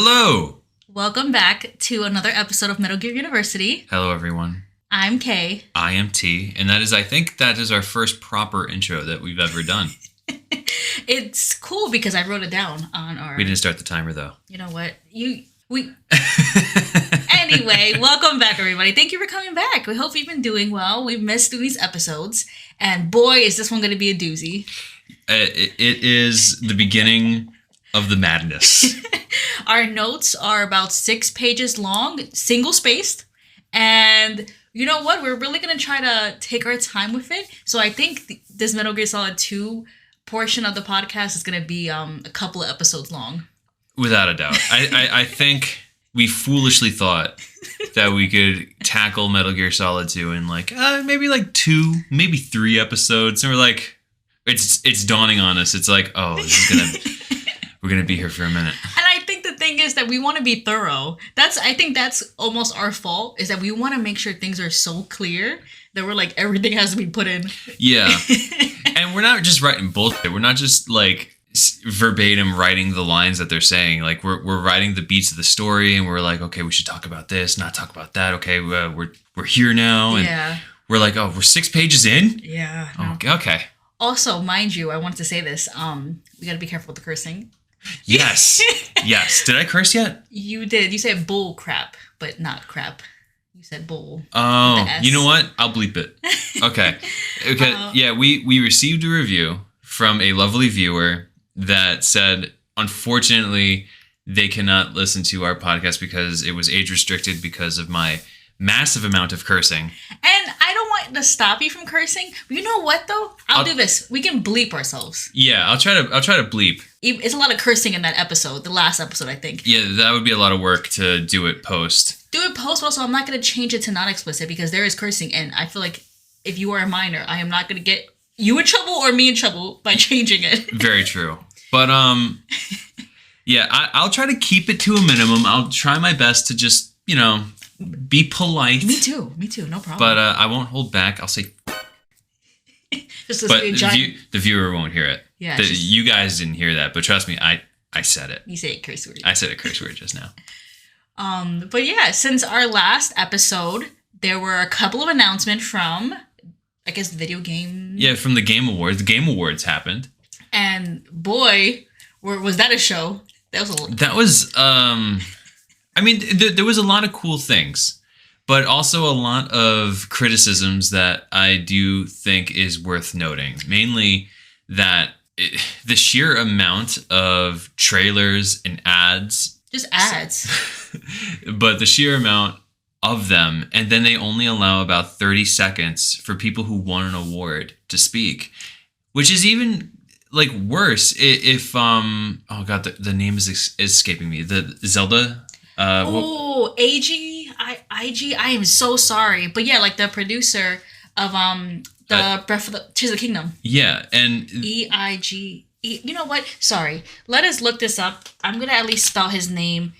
Hello! Welcome back to another episode of Metal Gear University. Hello, everyone. I'm Kay. I am T, and I think that is our first proper intro that we've ever done. It's cool because I wrote it down on our... We didn't start the timer, though. You know what? Anyway, welcome back, everybody. Thank you for coming back. We hope you've been doing well. We've missed doing these episodes, and boy, is this one going to be a doozy. It is the beginning of the madness. Our notes are about 6 pages long, single-spaced, and you know what? We're really going to try to take our time with it. So I think this Metal Gear Solid 2 portion of the podcast is going to be a couple of episodes long. Without a doubt. I think we foolishly thought that we could tackle Metal Gear Solid 2 in maybe 2, maybe 3 episodes. And we're like, it's dawning on us. It's like, oh, we're going to be here for a minute. And I think the thing is that we want to be thorough. I think that's almost our fault, is that we want to make sure things are so clear that we're like, everything has to be put in. Yeah. And we're not just writing bullshit. We're not just verbatim writing the lines that they're saying. Like we're writing the beats of the story, and we're like, okay, we should talk about this, not talk about that. Okay, we're here now, and we're like, oh, we're 6 pages in. Yeah. No. Okay. Also, mind you, I wanted to say this. We got to be careful with the cursing. Yes. Yes. Did I curse yet? You did. You said bull crap, but not crap. You said bull. Oh, you know what? I'll bleep it. Okay. Okay. Yeah, we received a review from a lovely viewer that said, unfortunately, they cannot listen to our podcast because it was age restricted because of my massive amount of cursing. And I don't want to stop you from cursing. But you know what, though? I'll do this. We can bleep ourselves. Yeah, I'll try to bleep. It's a lot of cursing in that episode, the last episode, I think. Yeah, that would be a lot of work to do it post. Do it post, but also I'm not going to change it to not explicit because there is cursing. And I feel like if you are a minor, I am not going to get you in trouble or me in trouble by changing it. Very true. But, yeah, I'll try to keep it to a minimum. I'll try my best to just, be polite. Me too. No problem. But I won't hold back. I'll say... Just but the viewer won't hear it. Yeah. You guys didn't hear that, but trust me, I said it. You say a curse word. I said a curse word just now. But yeah, since our last episode, there were a couple of announcements from, I guess, the video game. Yeah, from the Game Awards. The Game Awards happened. And boy, was that a show? That was I mean, there was a lot of cool things, but also a lot of criticisms that I do think is worth noting. Mainly that the sheer amount of trailers and ads. Just ads. But the sheer amount of them, and then they only allow about 30 seconds for people who won an award to speak, which is even worse if oh god, the name is escaping me. The Zelda. IG. I am so sorry, but yeah, the producer of the Breath of the Tears of the Kingdom. Yeah, and EIG. You know what? Sorry. Let us look this up. I'm gonna at least spell his name.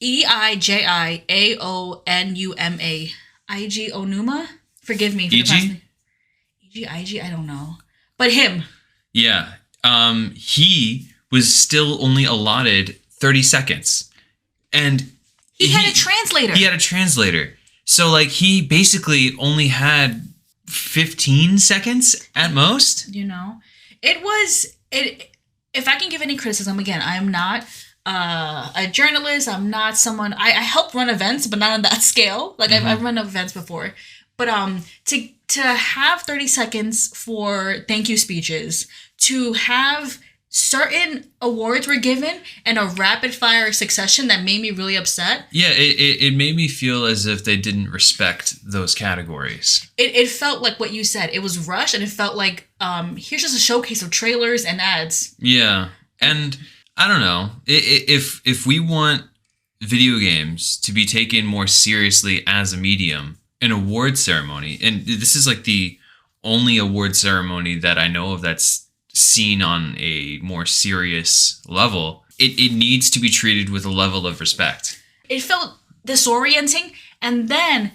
EIJIAONUMA. IG Onuma. Forgive me for the past name. IG. I don't know, but him. Yeah. He was still only allotted 30 seconds. And he had a translator. He had a translator. So, he basically only had 15 seconds at most. If I can give any criticism, again, I am not a journalist. I'm not someone, I help run events, but not on that scale. I've run events before. But to have 30 seconds for thank you speeches, to have certain awards were given in a rapid fire succession that made me really upset. Yeah, it made me feel as if they didn't respect those categories. It felt like what you said. It was rushed, and it felt like here's just a showcase of trailers and ads. Yeah, and I don't know. If we want video games to be taken more seriously as a medium, an award ceremony, and this is the only award ceremony that I know of that's seen on a more serious level, it needs to be treated with a level of respect. It felt disorienting, and then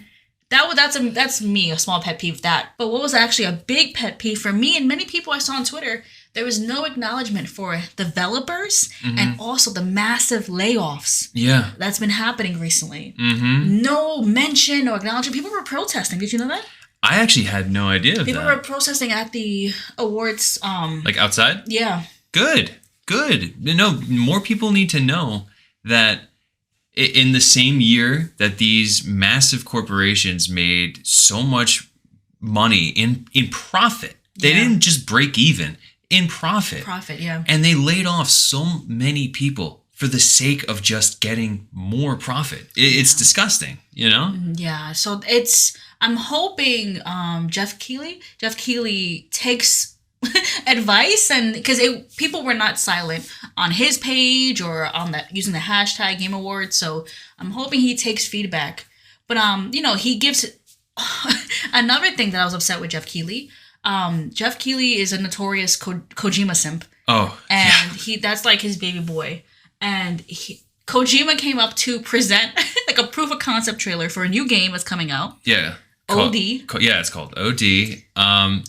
that's me, a small pet peeve of that. But what was actually a big pet peeve for me and many people I saw on Twitter, there was no acknowledgement for developers Mm-hmm. and also the massive layoffs Yeah. that's been happening recently. Mm-hmm. No mention or acknowledgement. People were protesting. Did you know that? I actually had no idea of People that. were protesting at the awards. Like outside? Yeah. Good. No, more people need to know that in the same year that these massive corporations made so much money in profit, they Yeah. didn't just break even, in profit. Profit, yeah. And they laid off so many people for the sake of just getting more profit. It's disgusting, you know? Yeah. So I'm hoping Jeff Keighley takes advice, and because people were not silent on his page or on using the hashtag Game Awards, so I'm hoping he takes feedback. But he gives another thing that I was upset with Jeff Keighley. Jeff Keighley is a notorious Kojima simp, Oh, and that's like his baby boy. And Kojima came up to present like a proof of concept trailer for a new game that's coming out. yeah. OD. Yeah, it's called OD.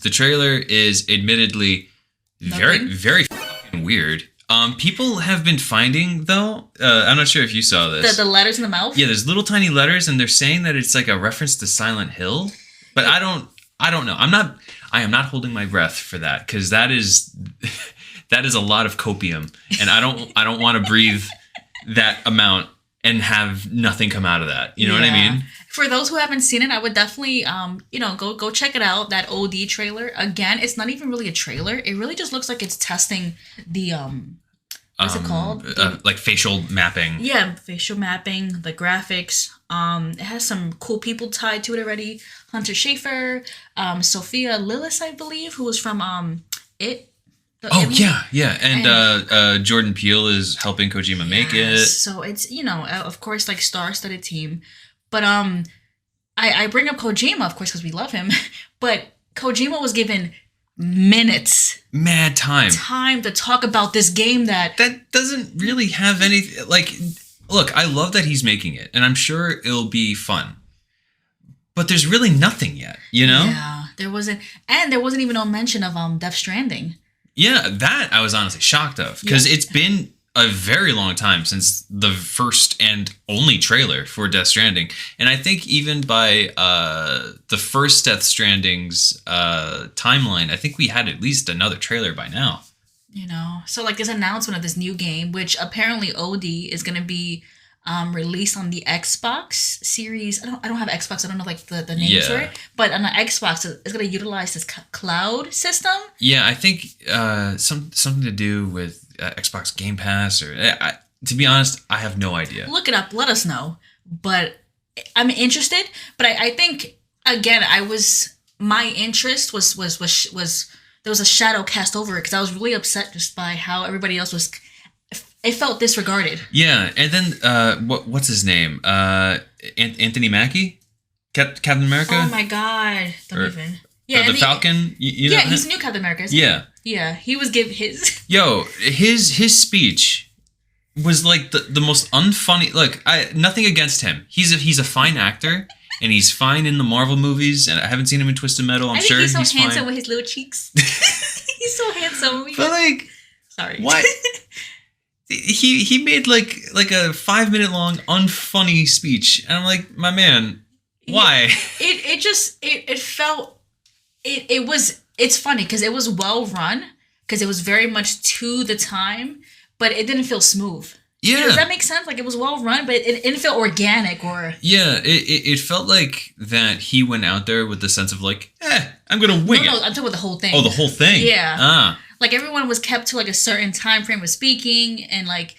The trailer is admittedly very, Nothing? very fucking weird. People have been finding, though, I'm not sure if you saw this. The letters in the mouth. Yeah, there's little tiny letters, and they're saying that it's like a reference to Silent Hill. But I don't know. I am not holding my breath for that, because that is a lot of copium, and I don't want to breathe that amount and have nothing come out of that. You know what I Yeah. mean? For those who haven't seen it, I would definitely go check it out. That OD trailer. Again, it's not even really a trailer. It really just looks like it's testing the what's it called? Like facial mapping. Yeah, facial mapping, the graphics. It has some cool people tied to it already. Hunter Schafer, Sophia Lillis, I believe, who was from It. The Oh It movie. yeah, and Jordan Peele is helping Kojima make it. So it's of course like star-studded team, but I bring up Kojima of course because we love him, but Kojima was given minutes Mad time. to talk about this game that Doesn't really have any like. Look, I love that he's making it, and I'm sure it'll be fun. But there's really nothing yet, you know? yeah there wasn't even no mention of Death Stranding. Yeah, that I was honestly shocked of, because it's been a very long time since the first and only trailer for Death Stranding. And I think even by the first Death Stranding's timeline, I think we had at least another trailer by now. So like this announcement of this new game, which apparently OD is going to be released on the Xbox series. I don't have Xbox. I don't know like the names for it. But on the Xbox, it's going to utilize this cloud system. Yeah, I think something to do with Xbox Game Pass, or to be honest, I have no idea. Look it up. Let us know. But I'm interested. But I think again, my interest was there was a shadow cast over it because I was really upset just by how everybody else was. It felt disregarded. Yeah, and then what's his name? Anthony Mackie, Captain America. Oh my god! Don't even. Yeah, the Falcon. You know yeah, him? he's the new Captain America. Isn't he? Yeah. Yeah, he was give his. Yo, his speech was like the most unfunny. Look, nothing against him. He's a fine actor, and he's fine in the Marvel movies. And I haven't seen him in Twisted Metal. I'm sure he's so he's handsome fine. with his little cheeks. He's so handsome. But like, Sorry. what? He made like a 5-minute long unfunny speech, and I'm like, my man, why? It felt it's funny because it was well run because it was very much to the time, but it didn't feel smooth. Yeah. Does that make sense? Like it was well run, but it didn't feel organic or. Yeah, it felt like that he went out there with the sense of like, I'm gonna wing it. No, I'm talking about the whole thing. Oh, the whole thing. Yeah. Like everyone was kept to like a certain time frame of speaking, and like,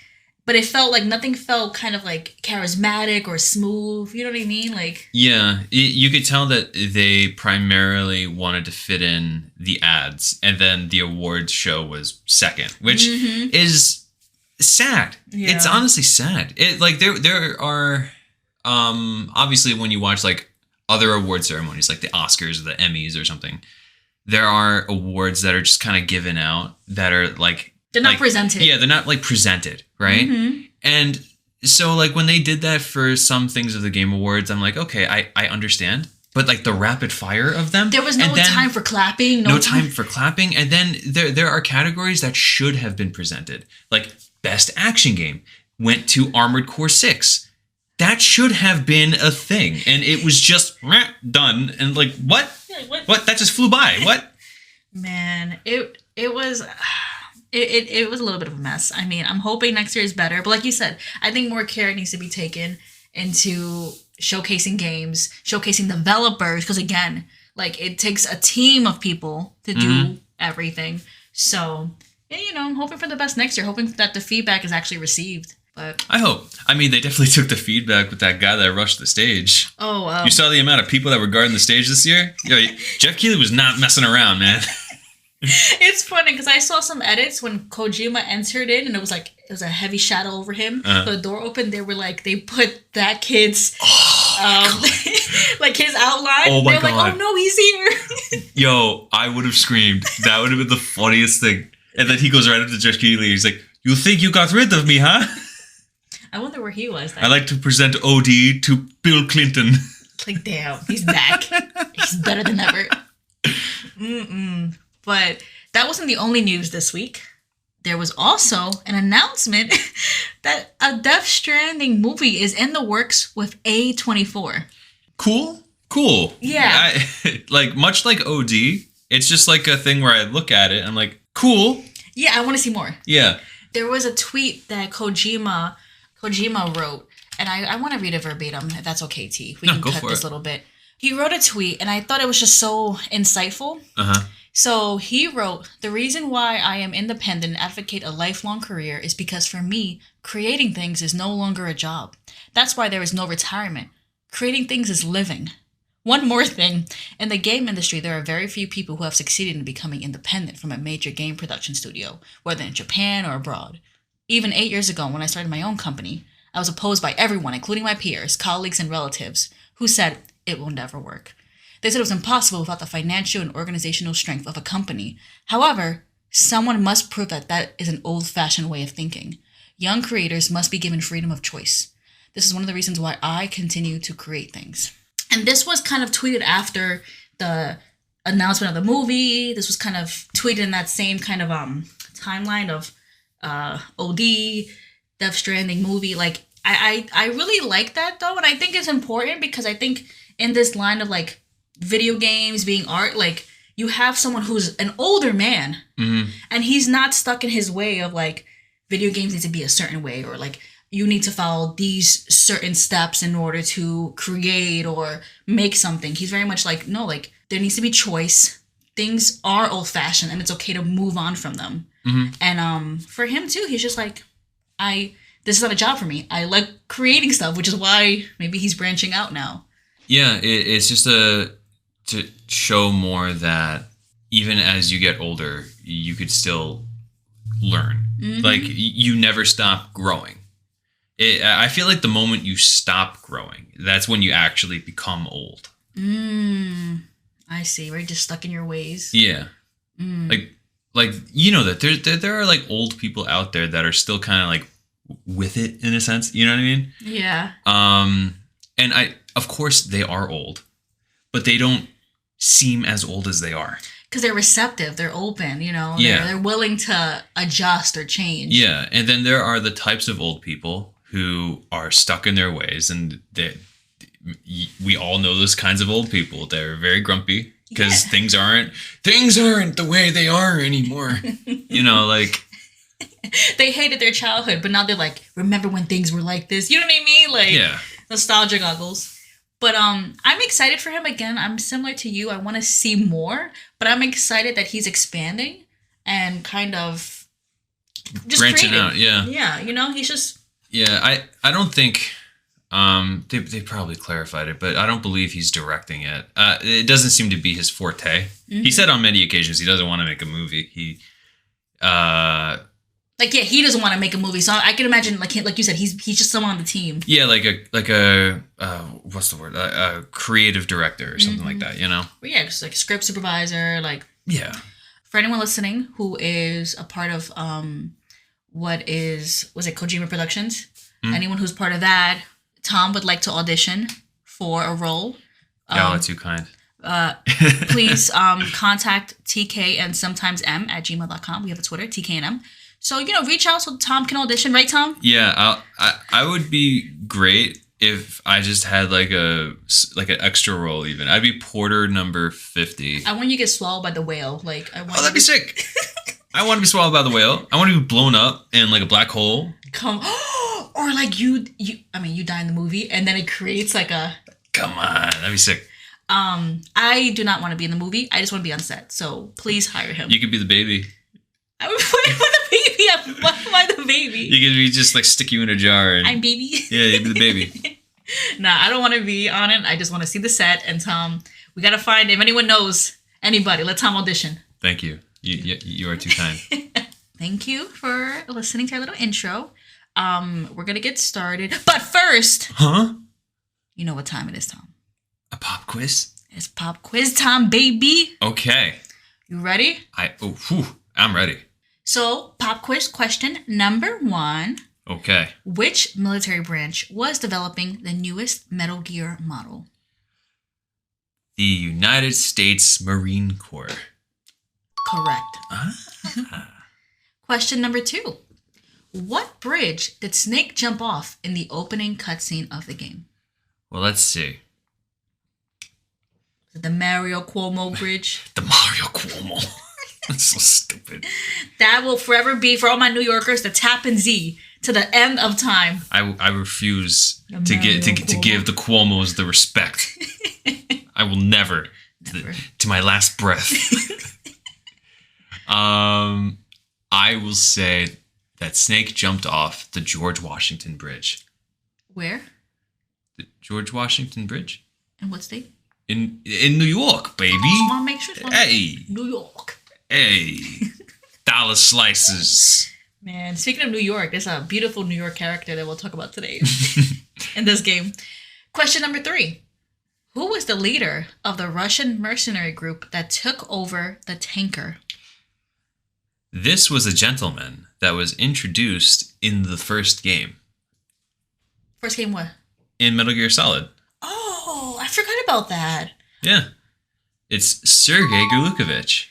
but it felt like nothing felt kind of like charismatic or smooth. You know what I mean? Like. Yeah, you could tell that they primarily wanted to fit in the ads, and then the awards show was second, which is sad. Yeah. It's honestly sad. It like there are obviously when you watch like other award ceremonies like the Oscars or the Emmys or something, there are awards that are just kind of given out that are like they're not presented. Yeah, they're not like presented, right? And so like when they did that for some things of the Game Awards, I'm like, okay, I understand. but like the rapid fire of them. There was no time for clapping. No time for clapping. And then there are categories that should have been presented. Like best action game went to Armored Core 6. That should have been a thing. And it was just done. And like, what? What? That just flew by. What? Man, it was... It was a little bit of a mess. I mean, I'm hoping next year is better. But like you said, I think more care needs to be taken into showcasing games, showcasing developers. Because again, like it takes a team of people to do everything. So, yeah, I'm hoping for the best next year. Hoping that the feedback is actually received. But I hope. I mean, they definitely took the feedback with that guy that rushed the stage. Oh, you saw the amount of people that were guarding the stage this year? Yo, Jeff Keighley was not messing around, man. It's funny because I saw some edits when Kojima entered in and it was a heavy shadow over him. The door opened. They were like, they put that kid's like his outline. Oh my They're God. like, oh no, he's here. Yo, I would have screamed. That would have been the funniest thing. And then he goes right up to Jeff Keighley. He's like, you think you got rid of me, huh? I wonder where he was. I'd like to present OD to Bill Clinton. Like, damn, he's back. He's better than ever. But that wasn't the only news this week. There was also an announcement that a Death Stranding movie is in the works with A24. Cool. Yeah. Like, much like OD, it's just like a thing where I look at it and I'm like, cool. Yeah, I want to see more. Yeah. There was a tweet that Kojima wrote, and I want to read it verbatim, if that's okay, T. We can cut this a little bit. He wrote a tweet, and I thought it was just so insightful. So he wrote, the reason why I am independent and advocate a lifelong career is because for me, creating things is no longer a job. That's why there is no retirement. Creating things is living. One more thing. In the game industry, there are very few people who have succeeded in becoming independent from a major game production studio, whether in Japan or abroad. Even 8 years ago, when I started my own company, I was opposed by everyone, including my peers, colleagues, and relatives, who said it will never work. They said it was impossible without the financial and organizational strength of a company. However, someone must prove that that is an old-fashioned way of thinking. Young creators must be given freedom of choice. This is one of the reasons why I continue to create things. And this was kind of tweeted after the announcement of the movie. This was kind of tweeted in that same kind of timeline of OD, Death Stranding movie. Like, I really like that, though. And I think it's important because I think in this line of, like, video games being art, like, you have someone who's an older man and he's not stuck in his way of, like, video games need to be a certain way or, like, you need to follow these certain steps in order to create or make something. He's very much like, no, like, there needs to be choice. Things are old-fashioned and it's okay to move on from them. And for him, too, he's just like, this is not a job for me. I like creating stuff, which is why maybe he's branching out now. Yeah, it's just to show more that even as you get older, you could still learn. Like, you never stop growing. I feel like the moment you stop growing, that's when you actually become old. I see. Right, just stuck in your ways. Yeah. Like you know that there are like old people out there that are still kind of like with it in a sense. You know what I mean? Yeah. And of course they are old, but they don't seem as old as they are. Because they're receptive, they're open, you know? Yeah. They're willing to adjust or change. Yeah, and then there are the types of old people who are stuck in their ways, and we all know those kinds of old people. They're very grumpy because things aren't the way they are anymore. You know, like... They hated their childhood, but now they're like, remember when things were like this? You know what I mean? Like, nostalgia goggles. But I'm excited for him. Again, I'm similar to you. I want to see more, but I'm excited that he's expanding and kind of just branching creating. out. Yeah. Yeah, you know, he's just... Yeah, I don't think they probably clarified it, but I don't believe he's directing it. It doesn't seem to be his forte. He said on many occasions he doesn't want to make a movie. He doesn't want to make a movie. So I can imagine, like you said, he's just someone on the team. Yeah, like a what's the word? A creative director or something like that. You know? Well, yeah, just like a script supervisor. Like, yeah. For anyone listening who is a part of was it Kojima Productions? Anyone who's part of that, Tom would like to audition for a role Y'all are too kind. Please contact TK and sometimes M at gmail.com. We have a Twitter, TK and M. So, reach out so Tom can audition, right, Tom? Yeah, I would be great if I just had like an extra role. Even I'd be Porter number 50. I want you to get swallowed by the whale. That'd be sick. I want to be swallowed by the whale. I want to be blown up in like a black hole. Or like you die in the movie and then it creates like a. Come on, that'd be sick. I do not want to be in the movie. I just want to be on set. So please hire him. You could be the baby. I would put the baby. Why am I the baby? You could be just like stick you in a jar. And, I'm baby. Yeah, you'd be the baby. Nah, I don't want to be on it. I just want to see the set. And Tom, we got to find, if anyone knows anybody, let Tom audition. Thank you. You are too kind. Thank you for listening to our little intro. We're going to get started. But first. Huh? You know what time it is, Tom. A pop quiz? It's pop quiz time, baby. Okay. You ready? I'm ready. So, pop quiz question number 1. Okay. Which military branch was developing the newest Metal Gear model? The United States Marine Corps. Correct. Question number 2. What bridge did Snake jump off in the opening cutscene of the game? Well, let's see. The Mario Cuomo Bridge. The Mario Cuomo. That's so stupid. That will forever be, for all my New Yorkers, the Tappan Zee to the end of time. I refuse to give the Cuomos the respect. I will never. To my last breath. I will say that Snake jumped off the George Washington Bridge. Where? The George Washington Bridge? In what state? In New York, baby. Just want to make sure. Hey. New York. Hey. Dollar slices. Man, speaking of New York, there's a beautiful New York character that we'll talk about today in this game. Question number 3. Who was the leader of the Russian mercenary group that took over the tanker? This was a gentleman that was introduced in the first game. First game what? In Metal Gear Solid. Oh, I forgot about that. Yeah. It's Sergei Gurlukovich.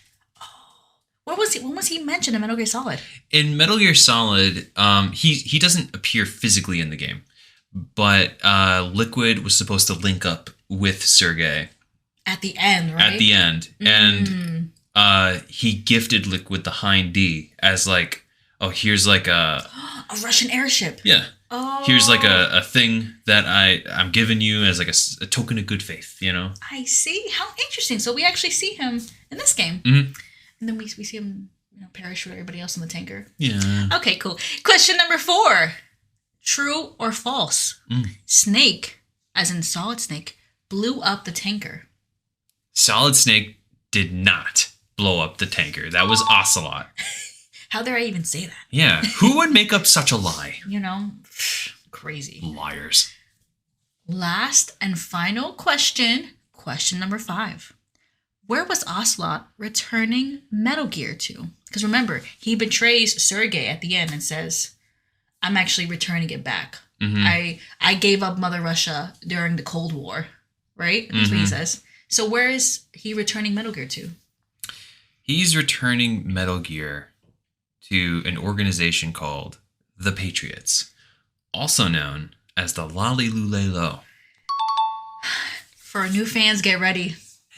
When was he mentioned in Metal Gear Solid? In Metal Gear Solid, he doesn't appear physically in the game, but Liquid was supposed to link up with Sergei. At the end, right? At the end. And he gifted Liquid the Hind D as like, oh, here's like a Russian airship. Yeah. Oh. Here's like a thing that I'm giving you as like a token of good faith, I see. How interesting. So we actually see him in this game. Mm-hmm. And then we see him parachute everybody else in the tanker. Yeah. Okay, cool. Question number 4. True or false? Snake, as in Solid Snake, blew up the tanker. Solid Snake did not blow up the tanker. That was Ocelot. How dare I even say that? Yeah. Who would make up such a lie? Crazy. Liars. Last and final question. Question number 5. Where was Ocelot returning Metal Gear to? Because remember, he betrays Sergei at the end and says, I'm actually returning it back. Mm-hmm. I gave up Mother Russia during the Cold War, right? That's what he says. So where is he returning Metal Gear to? He's returning Metal Gear to an organization called the Patriots, also known as the Lolly-Lulay-Lo. For our new fans, get ready.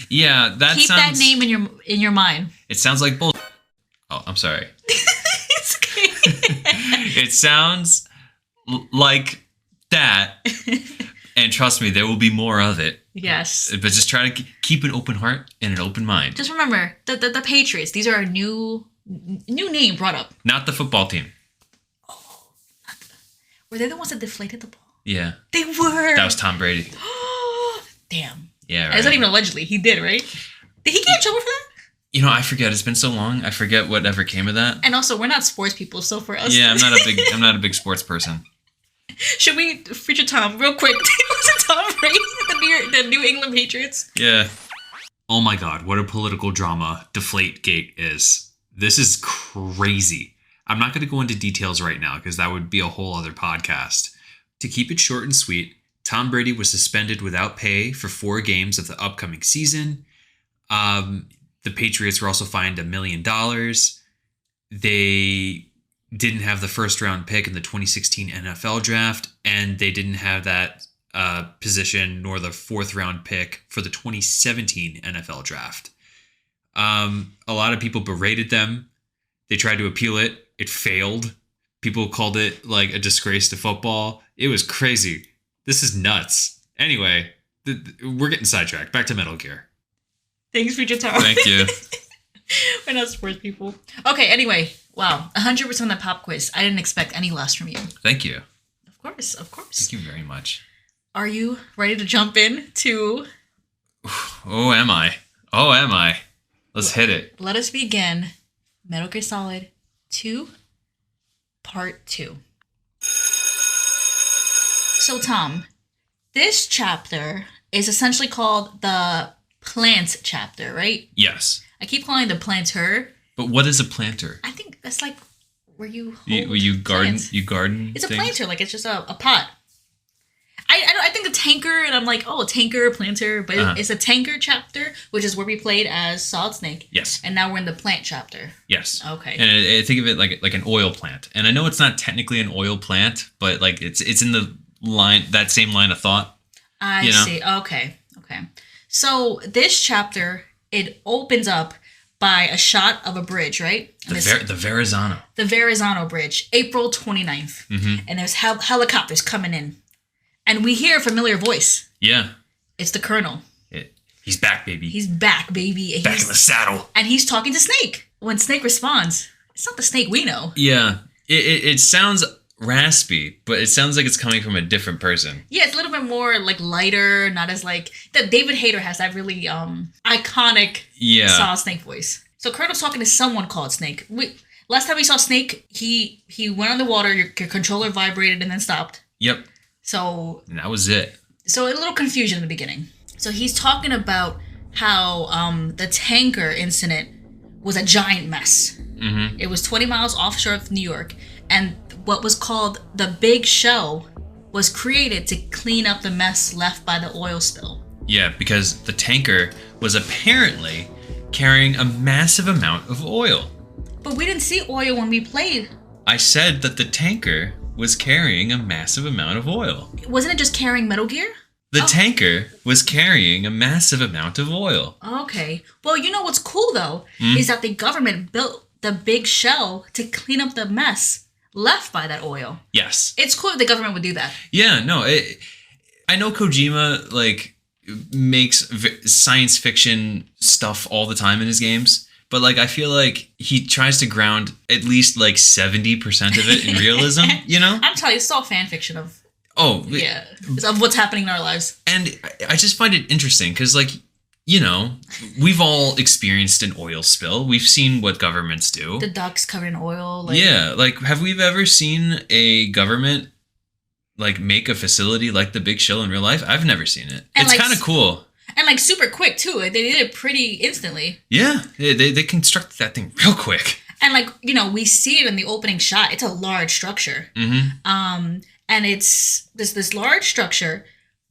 Yeah, Keep that name in your mind. It sounds like bull. Oh, I'm sorry. It's okay. It sounds like that, and trust me, there will be more of it. Yes. But just try to keep an open heart and an open mind. Just remember the Patriots. These are a new name brought up. Not the football team. Oh, were they the ones that deflated the ball? Yeah. They were. That was Tom Brady. Damn. Yeah, right. It's not even allegedly. He did, right? Did he get in trouble for that? I forget. It's been so long. I forget whatever came of that. And also, we're not sports people, so for us, yeah, I'm not a big sports person. Should we feature Tom real quick? Was it Tom Brady, the New England Patriots? Yeah. Oh my God! What a political drama Deflategate is. This is crazy. I'm not going to go into details right now because that would be a whole other podcast. To keep it short and sweet, Tom Brady was suspended without pay for 4 games of the upcoming season. The Patriots were also fined $1 million. They didn't have the first round pick in the 2016 NFL draft, and they didn't have that position nor the 4th round pick for the 2017 NFL draft. A lot of people berated them. They tried to appeal it. It failed. People called it like a disgrace to football. It was crazy. This is nuts. Anyway, we're getting sidetracked. Back to Metal Gear. Thanks for your time. Thank you. We're not sports people. Okay, anyway. Wow. 100% the pop quiz. I didn't expect any less from you. Thank you. Of course. Thank you very much. Are you ready to jump in to... Oh, am I? Let's hit it. Let us begin Metal Gear Solid 2, Part 2. So, Tom, this chapter is essentially called the plant chapter, right? Yes. I keep calling it the planter. But what is a planter? I think that's like where you hold you garden. plants. You garden. It's a things? planter, like it's just a pot. I think a tanker, and I'm like, oh, a tanker, planter, but it's a tanker chapter, which is where we played as Solid Snake. Yes. And now we're in the plant chapter. Yes. Okay. And I think of it like an oil plant, and I know it's not technically an oil plant, but like it's in the that same line of thought. I see. Okay. So this chapter, it opens up by a shot of a bridge, right? The Verrazano. The Verrazano Bridge, April 29th. Mm-hmm. And there's helicopters coming in. And we hear a familiar voice. Yeah. It's the Colonel. He's back, baby. He's back, baby. Back in the saddle. And he's talking to Snake. When Snake responds, it's not the Snake we know. Yeah. It sounds raspy, but it sounds like it's coming from a different person. Yeah, it's a little bit more like lighter, not as like that. David Hayter has that really iconic Solid Snake voice. So Colonel's talking to someone called Snake. Last time we saw Snake, he went on the water, your controller vibrated and then stopped. Yep. And that was it. So a little confusion in the beginning. So he's talking about how the tanker incident was a giant mess. Mm-hmm. It was 20 miles offshore of New York, and what was called the Big Shell was created to clean up the mess left by the oil spill. Yeah, because the tanker was apparently carrying a massive amount of oil. But we didn't see oil when we played. I said that the tanker was carrying a massive amount of oil. Wasn't it just carrying Metal Gear? The tanker was carrying a massive amount of oil. Okay. Well, you know what's cool, though, is that the government built the Big Shell to clean up the mess left by that oil. Yes. It's cool if the government would do that. Yeah, no. I know Kojima, like, makes science fiction stuff all the time in his games. But, like, I feel like he tries to ground at least, like, 70% of it in realism, you know? I'm telling you, it's all fan fiction of... Oh. Yeah. Of what's happening in our lives. And I just find it interesting because, like, you know, we've all experienced an oil spill. We've seen what governments do. The ducks covered in oil. Like... Yeah. Like, have we ever seen a government, like, make a facility like the Big Shell in real life? I've never seen it. And it's like, kind of cool. And, like, super quick, too. They did it pretty instantly. Yeah. They constructed that thing real quick. And, like, you know, we see it in the opening shot. It's a large structure. Mm-hmm. And it's this large structure.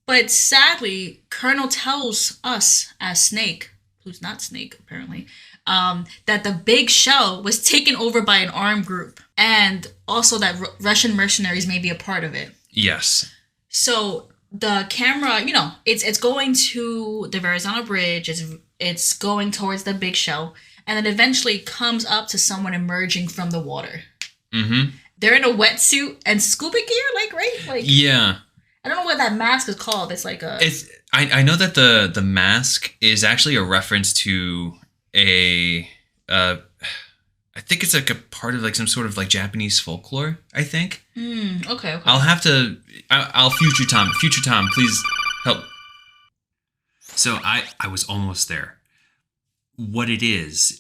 But sadly, Colonel tells us as Snake, who's not Snake, apparently, that the Big Shell was taken over by an armed group. And also that Russian mercenaries may be a part of it. Yes. So... the camera, you know, it's going to the Verrazano Bridge. It's going towards the Big Shell, and then eventually comes up to someone emerging from the water. Mm-hmm. They're in a wetsuit and scuba gear, like, right? Like, yeah. I don't know what that mask is called. It's like a. I know that the mask is actually a reference to a. I think it's like a part of like some sort of like Japanese folklore, I think. Okay. I'll have to... I'll Future Tom, please help. So I was almost there. What it is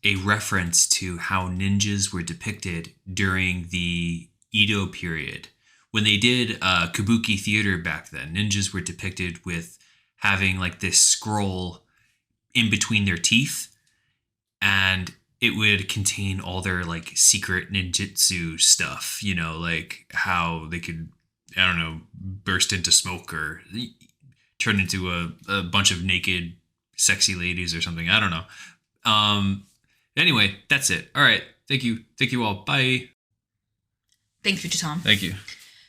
a reference to how ninjas were depicted during the Edo period. When they did kabuki theater back then, ninjas were depicted with having like this scroll in between their teeth, and it would contain all their like secret ninjutsu stuff, you know, like how they could I don't know, burst into smoke or turn into a bunch of naked, sexy ladies or something. I don't know. Anyway, that's it. All right. Thank you. Thank you all. Bye. Thanks, Future Tom. Thank you.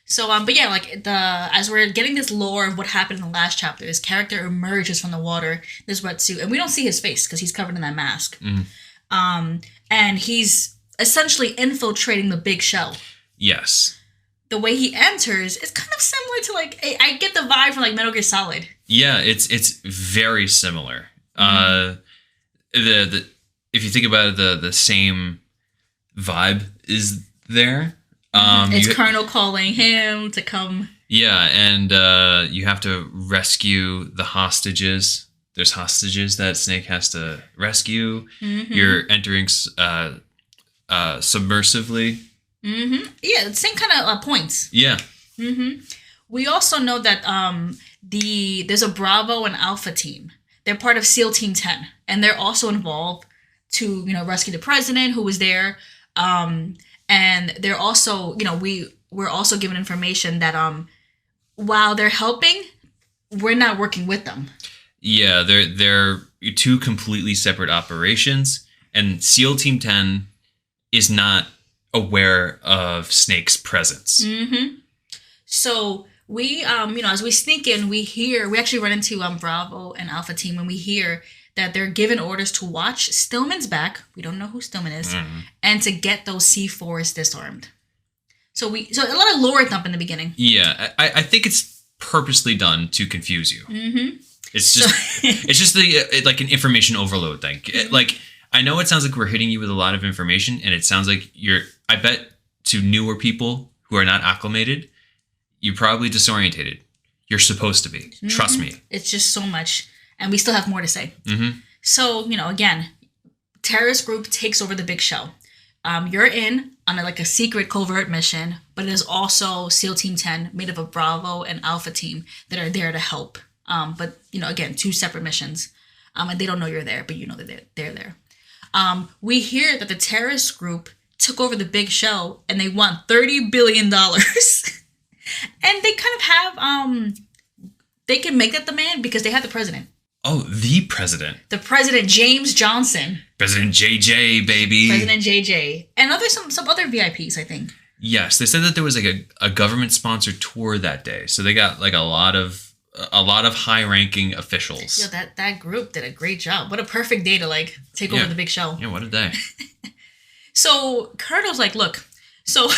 So, but yeah, like as we're getting this lore of what happened in the last chapter, this character emerges from the water, this wetsuit, and we don't see his face because he's covered in that mask. And he's essentially infiltrating the big shell. Yes. The way he enters is kind of similar to like I get the vibe from like Metal Gear Solid. Yeah, it's very similar. The if you think about it, the same vibe is there. It's Colonel calling him to come. Yeah, and you have to rescue the hostages. There's hostages that Snake has to rescue. You're entering submersively. Yeah, the same kind of points. Yeah. We also know that there's a Bravo and Alpha team. They're part of SEAL Team 10, and they're also involved to rescue the president who was there. And they're also we're also given information that while they're helping, we're not working with them. Yeah, they're two completely separate operations, and SEAL Team 10 is not aware of Snake's presence. So we as we sneak in, we actually run into Bravo and Alpha team, and we hear that they're given orders to watch Stillman's back. We don't know who Stillman is, and to get those C4s disarmed. So a lot of lore dump in the beginning. Yeah, I think it's purposely done to confuse you. It's just it's just like an information overload thing. Like, I know it sounds like we're hitting you with a lot of information, and it sounds like I bet to newer people who are not acclimated, you're probably disorientated. You're supposed to be. Trust me. It's just so much. And we still have more to say. So, again, terrorist group takes over the big shell. You're in on a secret covert mission, but it is also SEAL Team 10 made up of Bravo and Alpha team that are there to help. But, again, two separate missions. And they don't know you're there, but you know that they're there. We hear that the terrorist group took over the big shell and they want $30 billion. And they kind of have, they can make that demand because they have the president. Oh, the president. The president, James Johnson. President JJ, baby. President JJ. And some other VIPs, I think. Yes, they said that there was a government-sponsored tour that day. So they got a lot of high-ranking officials. Yeah, that group did a great job. What a perfect day to take over the big show. Yeah, what a day. So Colonel's like, look, so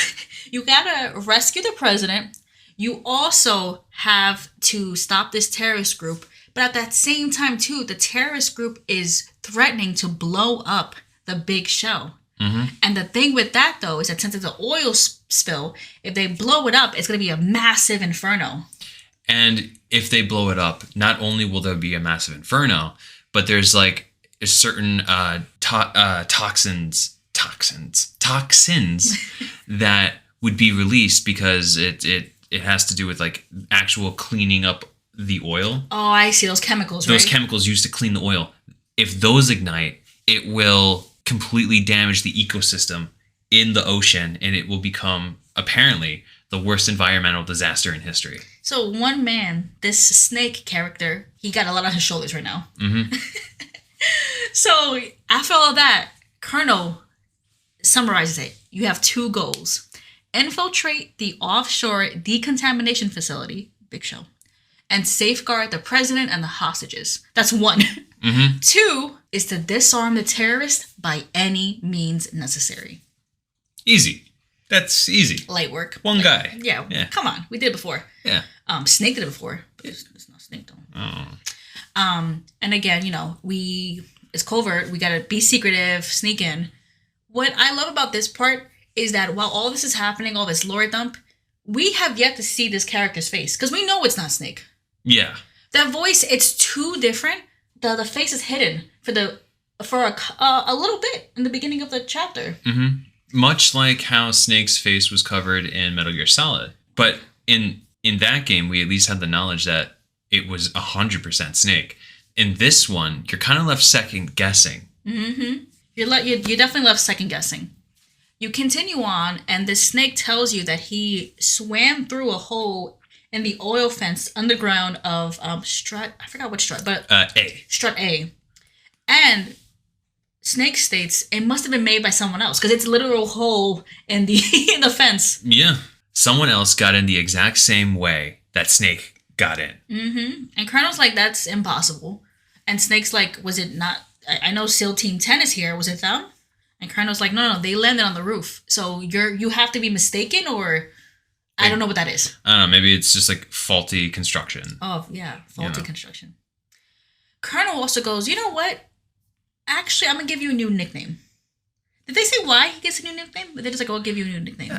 you gotta rescue the president. You also have to stop this terrorist group. But at that same time, too, the terrorist group is threatening to blow up the big shell. And the thing with that, though, is that since it's an oil spill, if they blow it up, it's going to be a massive inferno. And if they blow it up, not only will there be a massive inferno, but there's a certain toxins that would be released because it has to do with actual cleaning up the oil. Oh, I see. Those chemicals, Those chemicals used to clean the oil. If those ignite, it will completely damage the ecosystem in the ocean, and it will become, apparently, the worst environmental disaster in history. So one man, this Snake character, he got a lot on his shoulders right now. So after all that, Colonel summarizes it. You have two goals. Infiltrate the offshore decontamination facility, Big Show, and safeguard the president and the hostages. That's one. Two is to disarm the terrorists by any means necessary. Easy. That's easy. Light work. One guy. Yeah. Come on. We did it before. Yeah. Snake did it before. But it's not Snake, though. And again, it's covert. We got to be secretive, sneak in. What I love about this part is that while all this is happening, all this lore dump, we have yet to see this character's face because we know it's not Snake. Yeah. That voice, it's too different. The face is hidden for a little bit in the beginning of the chapter. Much like how Snake's face was covered in Metal Gear Solid. But in that game, we at least had the knowledge that it was 100% Snake. In this one, you're kind of left second guessing. You're definitely left second guessing. You continue on, and the snake tells you that he swam through a hole in the oil fence underground of Strut. I forgot what Strut, but A. Strut A. And Snake states it must have been made by someone else because it's a literal hole in the in the fence. Yeah. Someone else got in the exact same way that Snake got in. Mm-hmm. And Colonel's like, that's impossible. And Snake's like, was it not? I know SEAL Team 10 is here. Was it them? And Colonel's like, no, they landed on the roof. So you have to be mistaken, or I don't know what that is. I don't know. Maybe it's just like faulty construction. Oh, yeah. Faulty construction. Colonel also goes, you know what? Actually, I'm going to give you a new nickname. Did they say why he gets a new nickname? But they're just like, I'll give you a new nickname.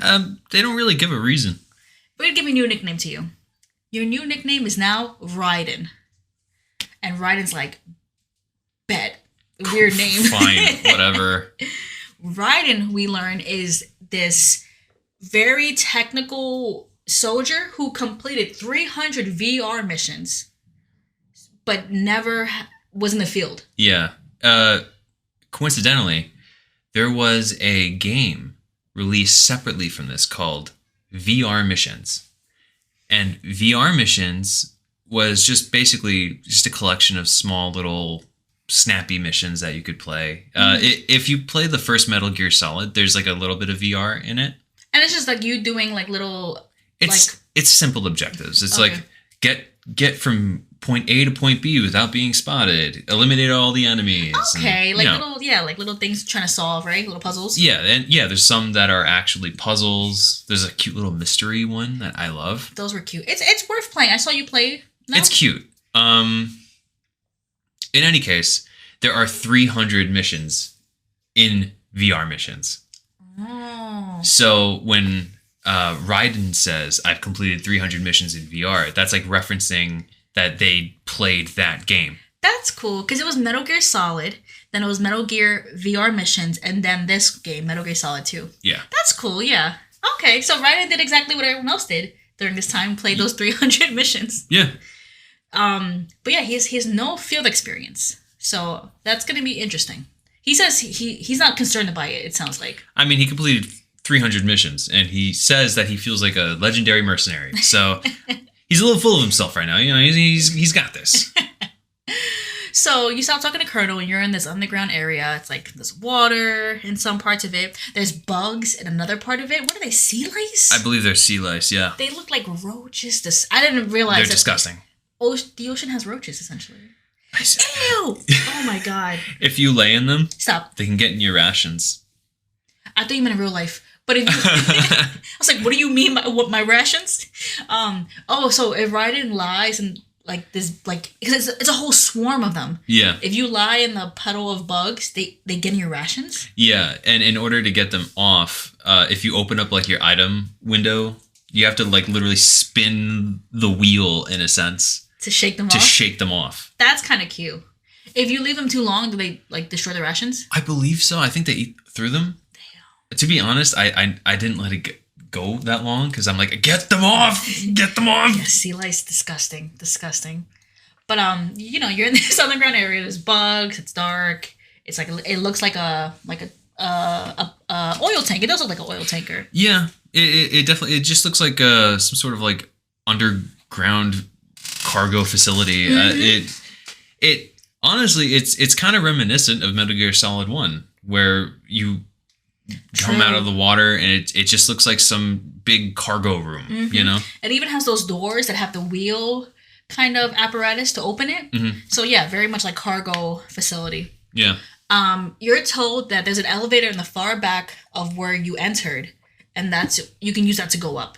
They don't really give a reason. We're going to give a new nickname to you. Your new nickname is now Raiden. And Raiden's like, bet. Weird name. Fine, whatever. Raiden, we learn, is this very technical soldier who completed 300 VR missions, but never was in the field. Yeah. Coincidentally, there was a game released separately from this called VR Missions. And VR Missions was just basically just a collection of small little snappy missions that you could play. If you play the first Metal Gear Solid, there's like a little bit of VR in it. And it's just like you doing like little... It's simple objectives. It's okay. like get from point A to point B without being spotted. Eliminate all the enemies. Okay, and, like little things trying to solve, right? Little puzzles. Yeah, and there's some that are actually puzzles. There's a cute little mystery one that I love. Those were cute. It's worth playing. I saw you play. No? It's cute. In any case, there are 300 missions in VR missions. Oh. So when Raiden says, I've completed 300 missions in VR, that's like referencing that they played that game. That's cool, because it was Metal Gear Solid, then it was Metal Gear VR missions, and then this game, Metal Gear Solid 2. Yeah. That's cool, yeah. Okay, so Raiden did exactly what everyone else did during this time, played those 300 missions. Yeah. But yeah, he has no field experience, so that's going to be interesting. He says he's not concerned by it, it sounds like. I mean, he completed 300 missions, and he says that he feels like a legendary mercenary. So he's a little full of himself right now. You know, he's got this. So you stop talking to Colonel, and you're in this underground area. It's like there's water in some parts of it. There's bugs in another part of it. What are they, sea lice? I believe they're sea lice, yeah. They look like roaches. I didn't realize they're disgusting. The ocean has roaches, essentially. Ew! Oh my god. If you lay in them, stop. They can get in your rations. I thought you meant in real life. But if you, I was like, what do you mean by what, my rations? So if Raiden lies and like this, like, because it's a whole swarm of them. Yeah. If you lie in the puddle of bugs, they get in your rations. Yeah, and in order to get them off, if you open up like your item window, you have to like literally spin the wheel in a sense to shake them off. To shake them off. That's kind of cute. If you leave them too long, do they like destroy the rations? I believe so. I think they eat through them. Damn. To be honest, I didn't let it go that long because I'm like, get them off, get them off. Yeah, sea lice, disgusting. But you're in this underground area. There's bugs. It's dark. It's like it looks like a oil tank. It does look like an oil tanker. Yeah, it definitely just looks like some sort of like underground cargo facility. Mm-hmm. It honestly it's kind of reminiscent of Metal Gear Solid 1, where you come out of the water and it just looks like some big cargo room. Mm-hmm. You know, it even has those doors that have the wheel kind of apparatus to open it. Mm-hmm. So yeah, very much like cargo facility. Yeah. You're told that there's an elevator in the far back of where you entered, and you can use that to go up.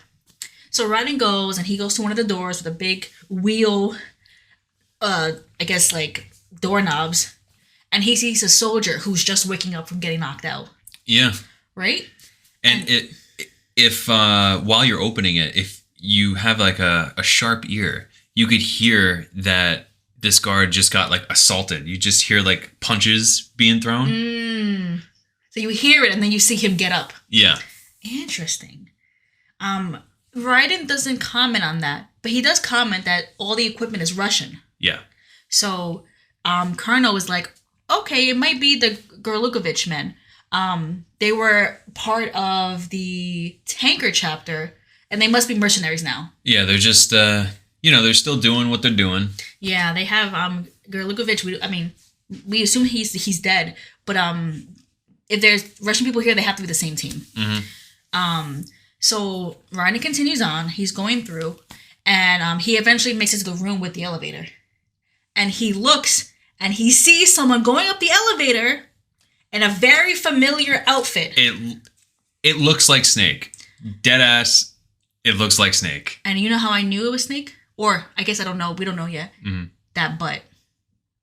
So Raiden goes, and he goes to one of the doors with a big wheel, I guess like doorknobs, and he sees a soldier who's just waking up from getting knocked out. Yeah. Right? And if while you're opening it, if you have like a sharp ear, you could hear that this guard just got like assaulted. You just hear like punches being thrown. So you hear it and then you see him get up. Yeah. Interesting. Raiden doesn't comment on that, but he does comment that all the equipment is Russian. Yeah. So Colonel was like, okay, it might be the Gorlukovich men. They were part of the tanker chapter, and they must be mercenaries now. Yeah, they're just they're still doing what they're doing. Yeah, they have Gerlukovich. We assume he's dead, but if there's Russian people here, they have to be the same team. Mm-hmm. So Raiden continues on. He's going through, and he eventually makes it to the room with the elevator, and he looks and he sees someone going up the elevator in a very familiar outfit. It looks like Snake. Deadass. It looks like Snake. And you know how I knew it was Snake? Or I guess I don't know. We don't know yet. Mm-hmm. That butt.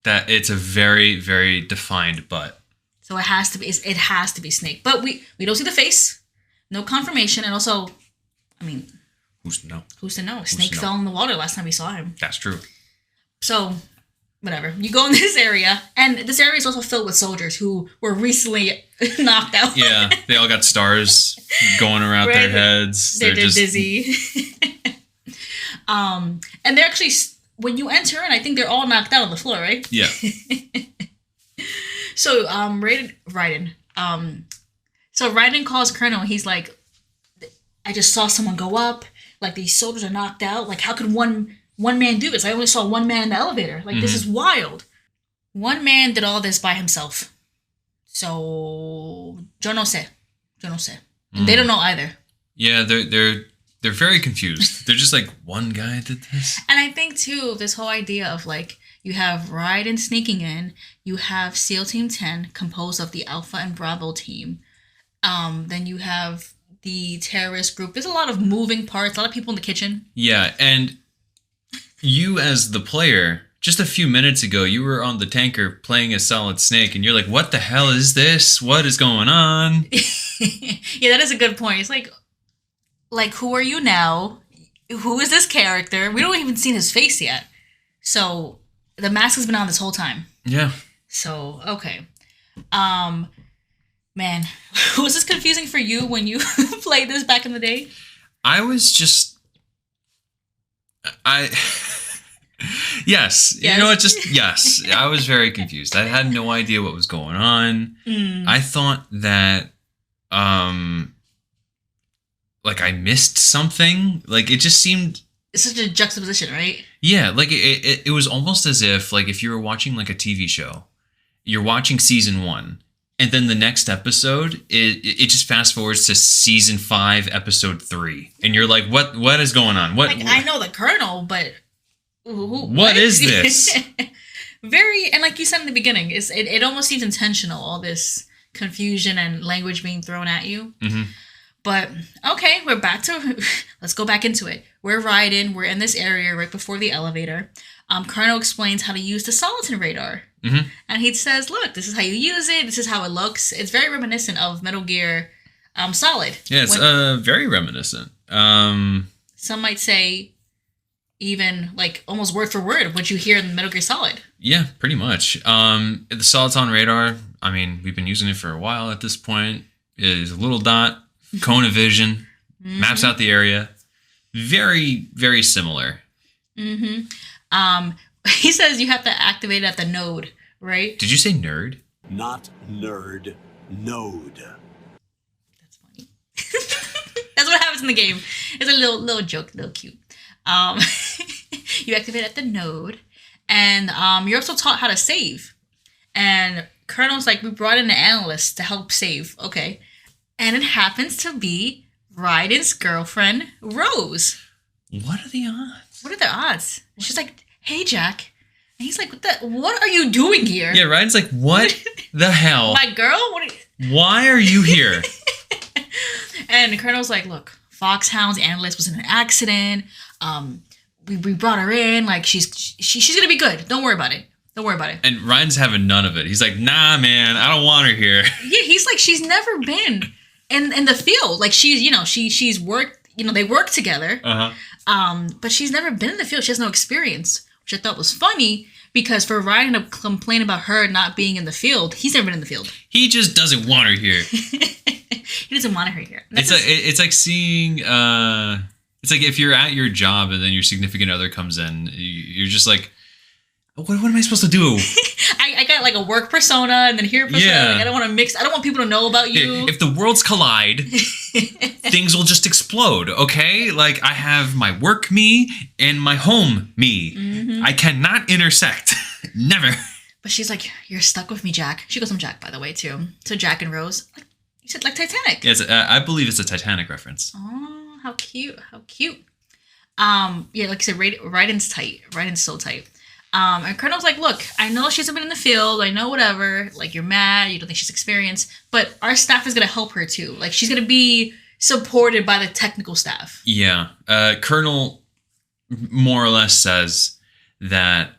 That it's a very, very defined butt. So it has to be. It has to be Snake. But we don't see the face. No confirmation. And also, who's to know? Who's to know? Snake fell in the water last time we saw him. That's true. So, whatever. You go in this area, and this area is also filled with soldiers who were recently knocked out. Yeah, they all got stars going around their heads. They're just dizzy. And they're actually, when you enter, and I think they're all knocked out on the floor, right? Yeah. So, Raiden. So Raiden calls Colonel, and he's like, I just saw someone go up. Like, these soldiers are knocked out. Like, how could one man do this? I only saw one man in the elevator. Like, This is wild. One man did all this by himself. So, yo no sé. And they don't know either. Yeah, they're very confused. They're just like, one guy did this? And I think, too, this whole idea of, like, you have Raiden sneaking in. You have SEAL Team 10, composed of the Alpha and Bravo team. Then you have the terrorist group. There's a lot of moving parts, a lot of people in the kitchen. Yeah, and you as the player, just a few minutes ago, you were on the tanker playing as Solid Snake, and you're like, what the hell is this? What is going on? Yeah, that is a good point. It's like, who are you now? Who is this character? We don't even see his face yet. So, the mask has been on this whole time. Yeah. So, okay. Man, was this confusing for you when you played this back in the day? I was just... Yes. You know what? Just, yes. I was very confused. I had no idea what was going on. I thought that, like, I missed something. Like, it just seemed... It's such a juxtaposition, right? Yeah, like, it was almost as if, like, if you were watching, like, a TV show, you're watching season 1, and then the next episode, it just fast forwards to season 5, episode 3. And you're like, what is going on? What? Like, I know the Colonel, but... What is this? Very, and like you said in the beginning, it almost seems intentional, all this confusion and language being thrown at you. Mm-hmm. But, okay, we're back to... Let's go back into it. We're riding. We're in this area right before the elevator. Colonel explains how to use the Soliton radar. Mm-hmm. And he says, look, this is how you use it. This is how it looks. It's very reminiscent of Metal Gear Solid. Yeah, it's very reminiscent. Some might say even like almost word for word what you hear in Metal Gear Solid. Yeah, pretty much. The Soliton radar, I mean, we've been using it for a while at this point. It is a little dot, cone of vision, maps out the area. Very, very similar. Mm-hmm. He says you have to activate it at the node, right? Did you say nerd? Not nerd, node. That's funny. That's what happens in the game. It's a little joke, a little cute. You activate at the node, and you're also taught how to save. And Colonel's like, we brought in an analyst to help save. Okay. And it happens to be Raiden's girlfriend, Rose. What are the odds? What are the odds? She's like, hey, Jack. And he's like, what are you doing here? Yeah, Raiden's like, what the hell? My girl? Why are you here? And Colonel's like, look, Foxhound's analyst was in an accident. We brought her in. Like, she's going to be good. Don't worry about it. And Ryan's having none of it. He's like, nah, man, I don't want her here. Yeah, he's like, she's never been in the field. Like, she's worked, they work together. Uh-huh. But she's never been in the field. She has no experience, which I thought was funny because for Ryan to complain about her not being in the field, he's never been in the field. He just doesn't want her here. He doesn't want her here. It's like seeing, it's like if you're at your job and then your significant other comes in, you're just like, what am I supposed to do? I get like a work persona and then here persona. Yeah. Like, I don't want to mix. I don't want people to know about you. If the worlds collide, things will just explode, okay? Like, I have my work me and my home me. Mm-hmm. I cannot intersect. Never. But she's like, you're stuck with me, Jack. She goes, I'm Jack, by the way, too. So Jack and Rose, like, you said, like Titanic. Yes, I believe it's a Titanic reference. Oh, how cute. How cute. Yeah, like I said, Raiden's tight. Raiden's so tight. And Colonel's like, look, I know she hasn't been in the field. I know whatever. Like, you're mad. You don't think she's experienced. But our staff is going to help her, too. Like, she's going to be supported by the technical staff. Yeah. Colonel more or less says that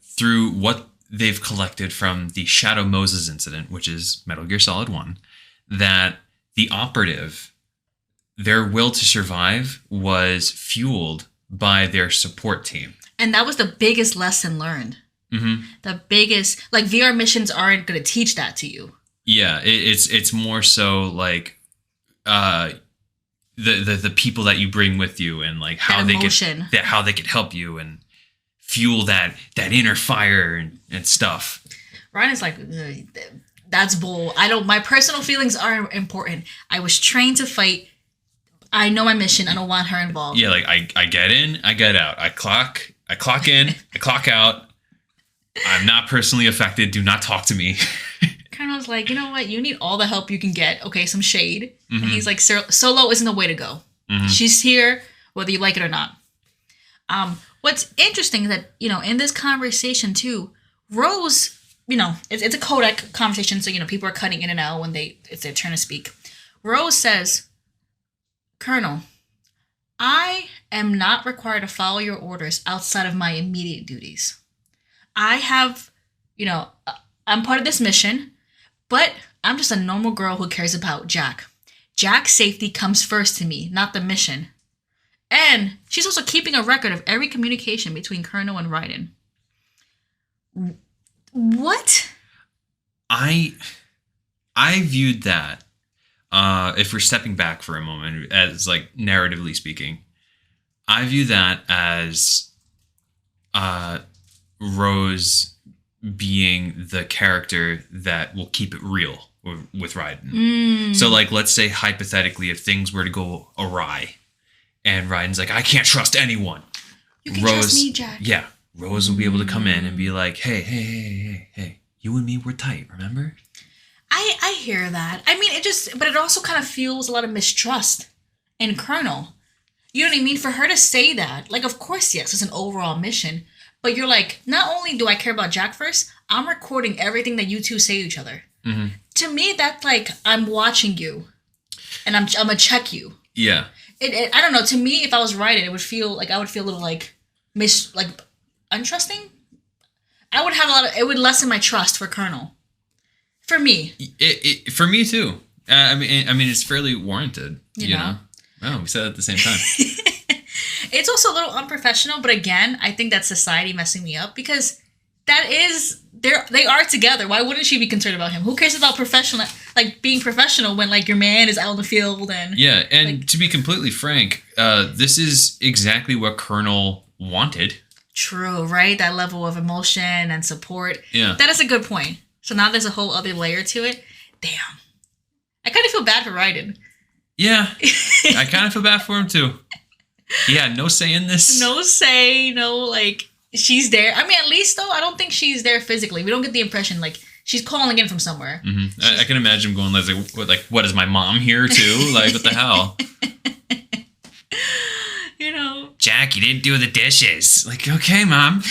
through what they've collected from the Shadow Moses incident, which is Metal Gear Solid 1, that the operative, their will to survive was fueled by their support team. And that was the biggest lesson learned. Mm-hmm. The biggest, like, VR missions aren't going to teach that to you. Yeah, it's more so like the people that you bring with you and like how they can help you and fuel that inner fire and stuff. Ryan is like, that's bull. My personal feelings are important. I was trained to fight. I know my mission. I don't want her involved. Yeah, like I get in, I get out. I clock in, I clock out. I'm not personally affected. Do not talk to me. Colonel's like, you know what? You need all the help you can get. Okay, some shade. Mm-hmm. And he's like, Solo isn't the way to go. Mm-hmm. She's here, whether you like it or not. What's interesting is that, in this conversation too, Rose, it's a codec conversation, so, people are cutting in and out when it's their turn to speak. Rose says, Colonel, I am not required to follow your orders outside of my immediate duties. I have, I'm part of this mission, but I'm just a normal girl who cares about Jack. Jack's safety comes first to me, not the mission. And she's also keeping a record of every communication between Colonel and Raiden. What? I viewed that, if we're stepping back for a moment, as like narratively speaking, I view that as Rose being the character that will keep it real with Raiden. So like, let's say hypothetically, if things were to go awry, and Raiden's like, I can't trust anyone. You can trust me, Jack. Yeah. Rose will be able to come in and be like, hey, you and me, we're tight, remember? I hear that. I mean, but it also kind of fuels a lot of mistrust in Colonel. You know what I mean? For her to say that, like, of course, yes, it's an overall mission. But you're like, not only do I care about Jack first, I'm recording everything that you two say to each other. Mm-hmm. To me, that's like, I'm watching you. And I'm going to check you. Yeah. I don't know. To me, if I was writing, I would feel a little like untrusting. I would have it would lessen my trust for Colonel. For me. For me too. I mean, it's fairly warranted. You know? Oh, we said it at the same time. It's also a little unprofessional, but again, I think that's society messing me up because they are together. Why wouldn't she be concerned about him? Who cares about being professional when like your man is out in the field and yeah, and to be completely frank, this is exactly what Colonel wanted. True, right? That level of emotion and support. Yeah, that is a good point. So now there's a whole other layer to it. Damn, I kind of feel bad for Raiden. Yeah, I kind of feel bad for him too. He had no say in this. No say, no like. She's there. I mean, at least, though, I don't think she's there physically. We don't get the impression, like, she's calling in from somewhere. Mm-hmm. I can imagine going, what, is my mom here, too? Like, what the hell? Jack, you didn't do the dishes. Like, okay, Mom.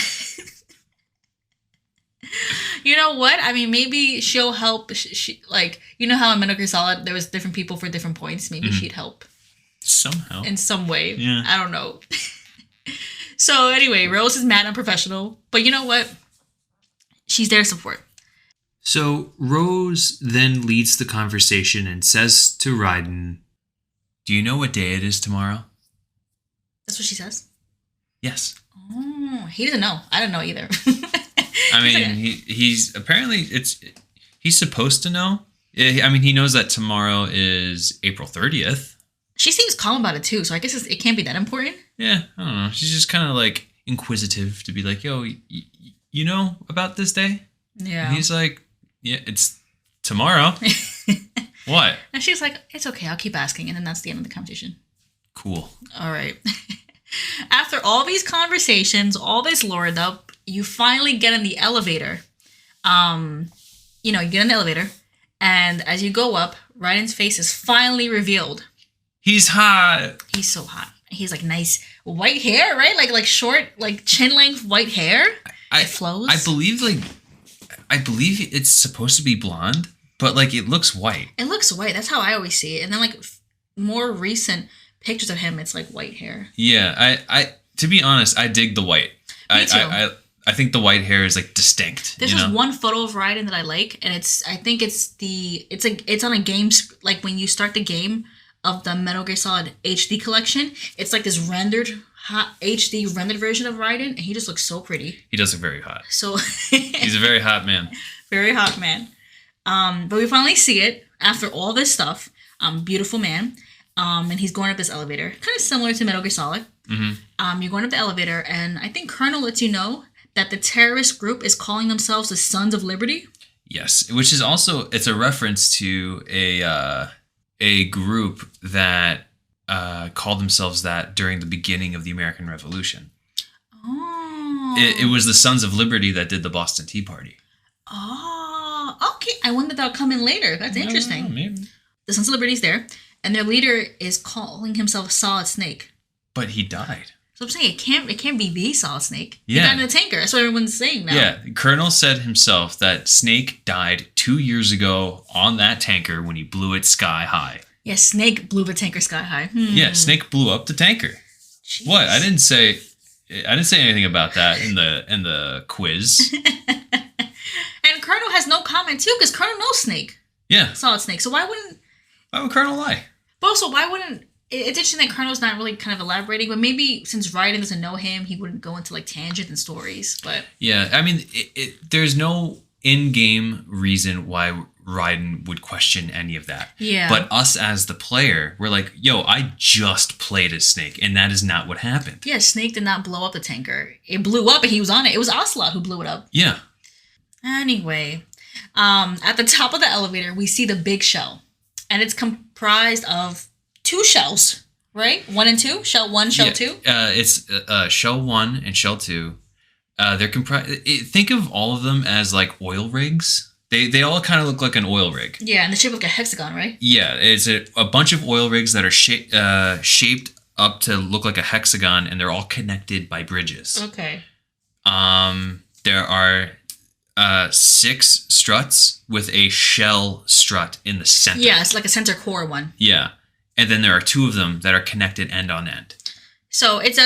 You know what? I mean, maybe she'll help. She like, you know how in Metal Gear Solid, there was different people for different points? Maybe she'd help. Somehow. In some way. Yeah. I don't know. So anyway, Rose is mad and unprofessional, but you know what? She's there to support. So Rose then leads the conversation and says to Raiden, do you know what day it is tomorrow? That's what she says? Yes. Oh, he doesn't know. I don't know either. I mean, he's apparently, he's supposed to know. I mean, he knows that tomorrow is April 30th. She seems calm about it too, so I guess it can't be that important. Yeah, I don't know. She's just kind of like inquisitive to be like, yo, you know about this day? Yeah. And he's like, yeah, it's tomorrow. What? And she's like, it's okay, I'll keep asking. And then that's the end of the conversation. Cool. All right. After all these conversations, all this lured up, you finally get in the elevator. You get in the elevator, and as you go up, Raiden's face is finally revealed. He's hot. He's so hot. He's like nice white hair, right? Like short, like chin length white hair. It flows. I believe it's supposed to be blonde, but like it looks white. It looks white. That's how I always see it. And then like more recent pictures of him, it's like white hair. Yeah, I to be honest, I dig the white. Me too. I think the white hair is like distinct. There's just one photo of Raiden that I like, and it's on a game like when you start the game of the Metal Gear Solid HD collection. It's like this rendered hot HD rendered version of Raiden, and he just looks so pretty. He does look very hot. So he's a very hot man. Very hot man. But we finally see it after all this stuff. Beautiful man. And he's going up this elevator, kind of similar to Metal Gear Solid. Mm-hmm. You're going up the elevator, and I think Colonel lets you know that the terrorist group is calling themselves the Sons of Liberty. Yes, which is also, it's a reference to a group that called themselves that during the beginning of the American Revolution. Oh. It was the Sons of Liberty that did the Boston Tea Party. Oh, okay. I wonder if that'll come in later. That's interesting. Maybe. The Sons of Liberty's there, and their leader is calling himself Solid Snake. But he died. So I'm saying it can't be the Solid Snake. Yeah. He died in the tanker. That's what everyone's saying now. Yeah, Colonel said himself that Snake died 2 years ago on that tanker when he blew it sky high. Yeah, Snake blew the tanker sky high. Yeah, Snake blew up the tanker. Jeez. What? I didn't say anything about that in the quiz. And Colonel has no comment too, because Colonel knows Snake. Yeah. Solid Snake. So why would Colonel lie? But also, why wouldn't... It's interesting that Colonel's not really kind of elaborating, but maybe since Raiden doesn't know him, he wouldn't go into like tangent and stories, but... Yeah, I mean, there's no in-game reason why Raiden would question any of that. Yeah. But us as the player, we're like, yo, I just played as Snake, and that is not what happened. Yeah, Snake did not blow up the tanker. It blew up and he was on it. It was Ocelot who blew it up. Yeah. Anyway, at the top of the elevator, we see the big shell. And it's comprised of 2 shells, right? 1 and 2? Shell 1, shell 2? It's shell 1 and shell 2. They're comprised. Think of all of them as like oil rigs. They all kind of look like an oil rig. Yeah, and the shape of like a hexagon, right? Yeah, it's a bunch of oil rigs that are shaped up to look like a hexagon, and they're all connected by bridges. Okay. There are 6 struts with a shell strut in the center. Yeah, it's like a center core one. Yeah. And then there are 2 of them that are connected end on end. So it's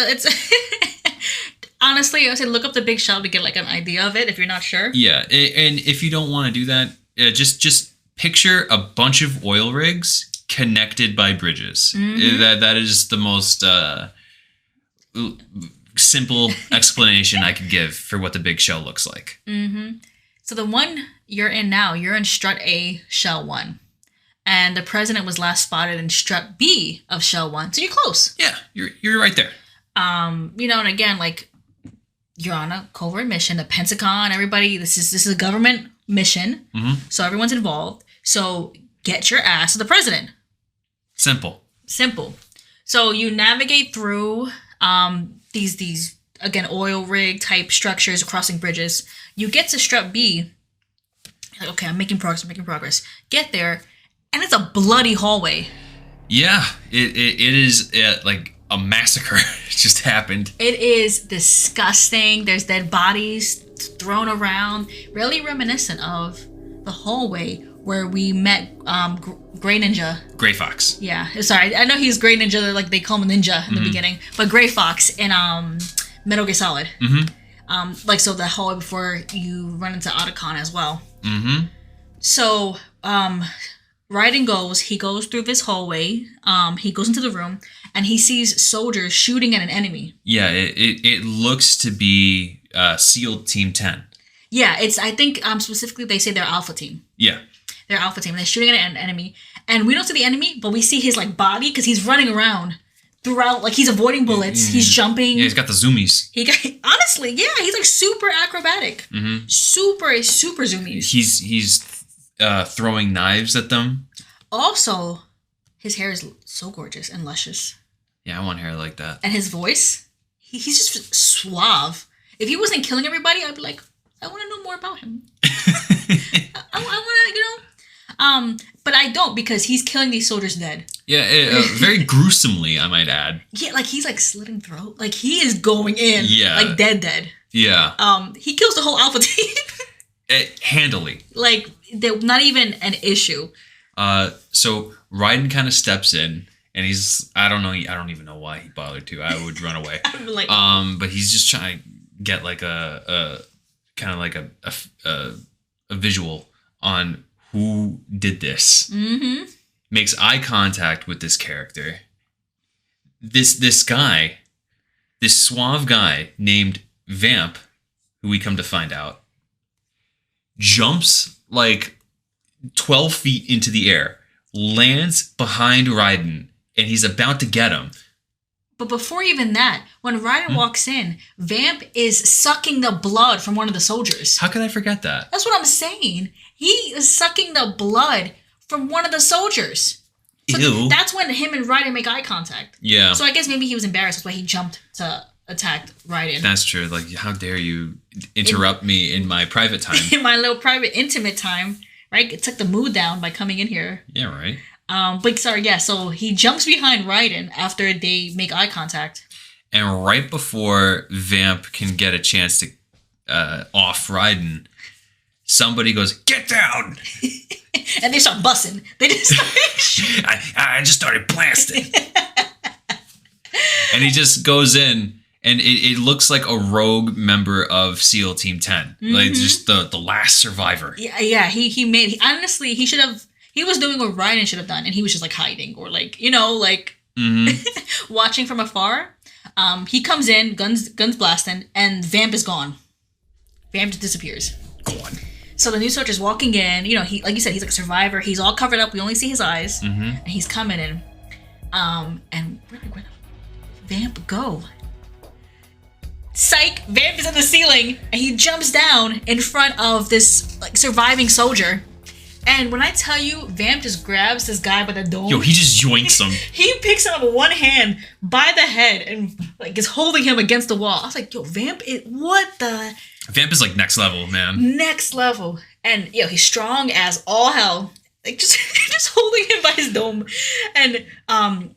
honestly, I would say look up the big shell to get like an idea of it if you're not sure. Yeah, and if you don't want to do that, just picture a bunch of oil rigs connected by bridges. Mm-hmm. That is the most simple explanation I could give for what the big shell looks like. Mm-hmm. So the one you're in now, you're in strut A, shell 1. And the president was last spotted in strut B of shell 1. So you're close. Yeah, you're right there. And again, like you're on a covert mission, the Pentagon, everybody, this is a government mission. Mm-hmm. So everyone's involved. So get your ass to the president. Simple. So you navigate through these again oil rig type structures crossing bridges. You get to strut B. Like, okay, I'm making progress. Get there, and it's a bloody hallway. Yeah, it is like a massacre just happened. It is disgusting. There's dead bodies thrown around, really reminiscent of the hallway where we met Grey Ninja. Gray Fox. Yeah, sorry, I know he's Grey Ninja, like they call him a ninja in the beginning, but Grey Fox in Metal Gear Solid. Mm-hmm. Like so the hallway before you run into Otacon as well. Mm-hmm. So Raiden goes through this hallway. He goes into the room and he sees soldiers shooting at an enemy. Yeah, it looks to be SEAL Team 10. Yeah, I think specifically they say they're Alpha Team. Yeah. They're Alpha Team. They're shooting at an enemy. And we don't see the enemy, but we see his like body because he's running around throughout. Like he's avoiding bullets. He's jumping. Yeah, he's got the zoomies. Honestly, yeah, he's like super acrobatic. Super zoomies. He's throwing knives at them. Also, his hair is so gorgeous and luscious. Yeah, I want hair like that. And his voice, he's just suave. If he wasn't killing everybody, I'd be like, I want to know more about him. I want to, but I don't because he's killing these soldiers dead. Yeah, very gruesomely, I might add. Yeah, like he's like slitting throat. Like he is going in. Yeah. Like dead. Yeah. He kills the whole Alpha team. Handily. Like, they're not even an issue. So Raiden kind of steps in, and he's, I don't even know why he bothered to. I would run away. Like, but he's just trying to get like a kind of like a visual on who did this. Mm-hmm. Makes eye contact with this character. This guy, this suave guy named Vamp, who we come to find out, jumps like 12 feet into the air, lands behind Raiden, and he's about to get him. But before even that, when Raiden walks in, Vamp is sucking the blood from one of the soldiers. How could I forget that? That's what I'm saying. He is sucking the blood from one of the soldiers. So Ew. That's when him and Raiden make eye contact. Yeah. So I guess maybe he was embarrassed. That's why he jumped to attack Raiden. That's true. Like, how dare you interrupt me in my private time? In my little private, intimate time, right? It took the mood down by coming in here. Yeah, right. But sorry, yeah. So he jumps behind Raiden after they make eye contact. And right before Vamp can get a chance to off Raiden, somebody goes, "Get down!" And they start bussing. They just start... I just started blasting. And he just goes in, and it looks like a rogue member of SEAL Team 10. Mm-hmm. Like, just the last survivor. Yeah. He honestly, he should have... He was doing what Raiden should have done, and he was just, like, hiding or, like, watching from afar. He comes in, guns blasting, and Vamp is gone. Vamp just disappears. Gone. So the new soldier's walking in. He, like you said, he's like a survivor. He's all covered up. We only see his eyes. Mm-hmm. And he's coming in. And where did Vamp go? Psych! Vamp is in the ceiling, and he jumps down in front of this like surviving soldier. And when I tell you, Vamp just grabs this guy by the dome. Yo, he just yoinks him. He picks him up with one hand by the head and like is holding him against the wall. I was like, yo, Vamp what the... Vamp is like next level, man. Next level. And he's strong as all hell. Like just holding him by his dome. And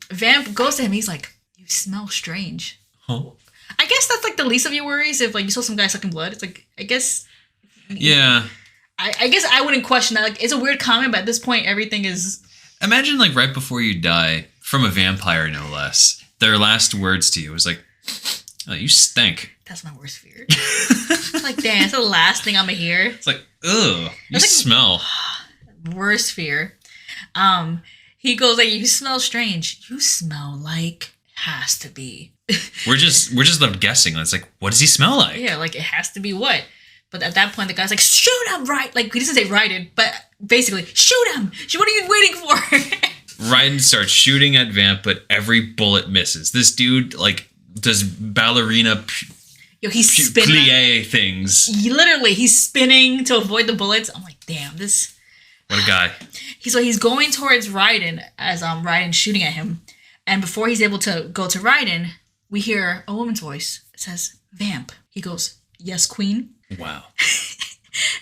Vamp goes to him. He's like, you smell strange. Huh? I guess that's like the least of your worries if like you saw some guy sucking blood. It's like, I guess... Yeah. I guess I wouldn't question that. Like, it's a weird comment, but at this point, everything is... Imagine, like, right before you die, from a vampire, no less, their last words to you was like, oh, you stink. That's my worst fear. Like, damn, that's the last thing I'm gonna hear. It's like, ugh, you like, smell. Worst fear. He goes like, you smell strange. You smell like has to be. We're just left guessing. It's like, what does he smell like? Yeah, like, it has to be what? But at that point, the guy's like, shoot him, right? Like, he doesn't say Raiden, but basically, shoot him! What are you waiting for? Raiden starts shooting at Vamp, but every bullet misses. This dude, like, does ballerina he's spinning. plie things. He's spinning to avoid the bullets. I'm like, damn, this... What a guy. He's going towards Raiden as Raiden's shooting at him. And before he's able to go to Raiden, we hear a woman's voice. It says, Vamp. He goes, yes, queen. Wow.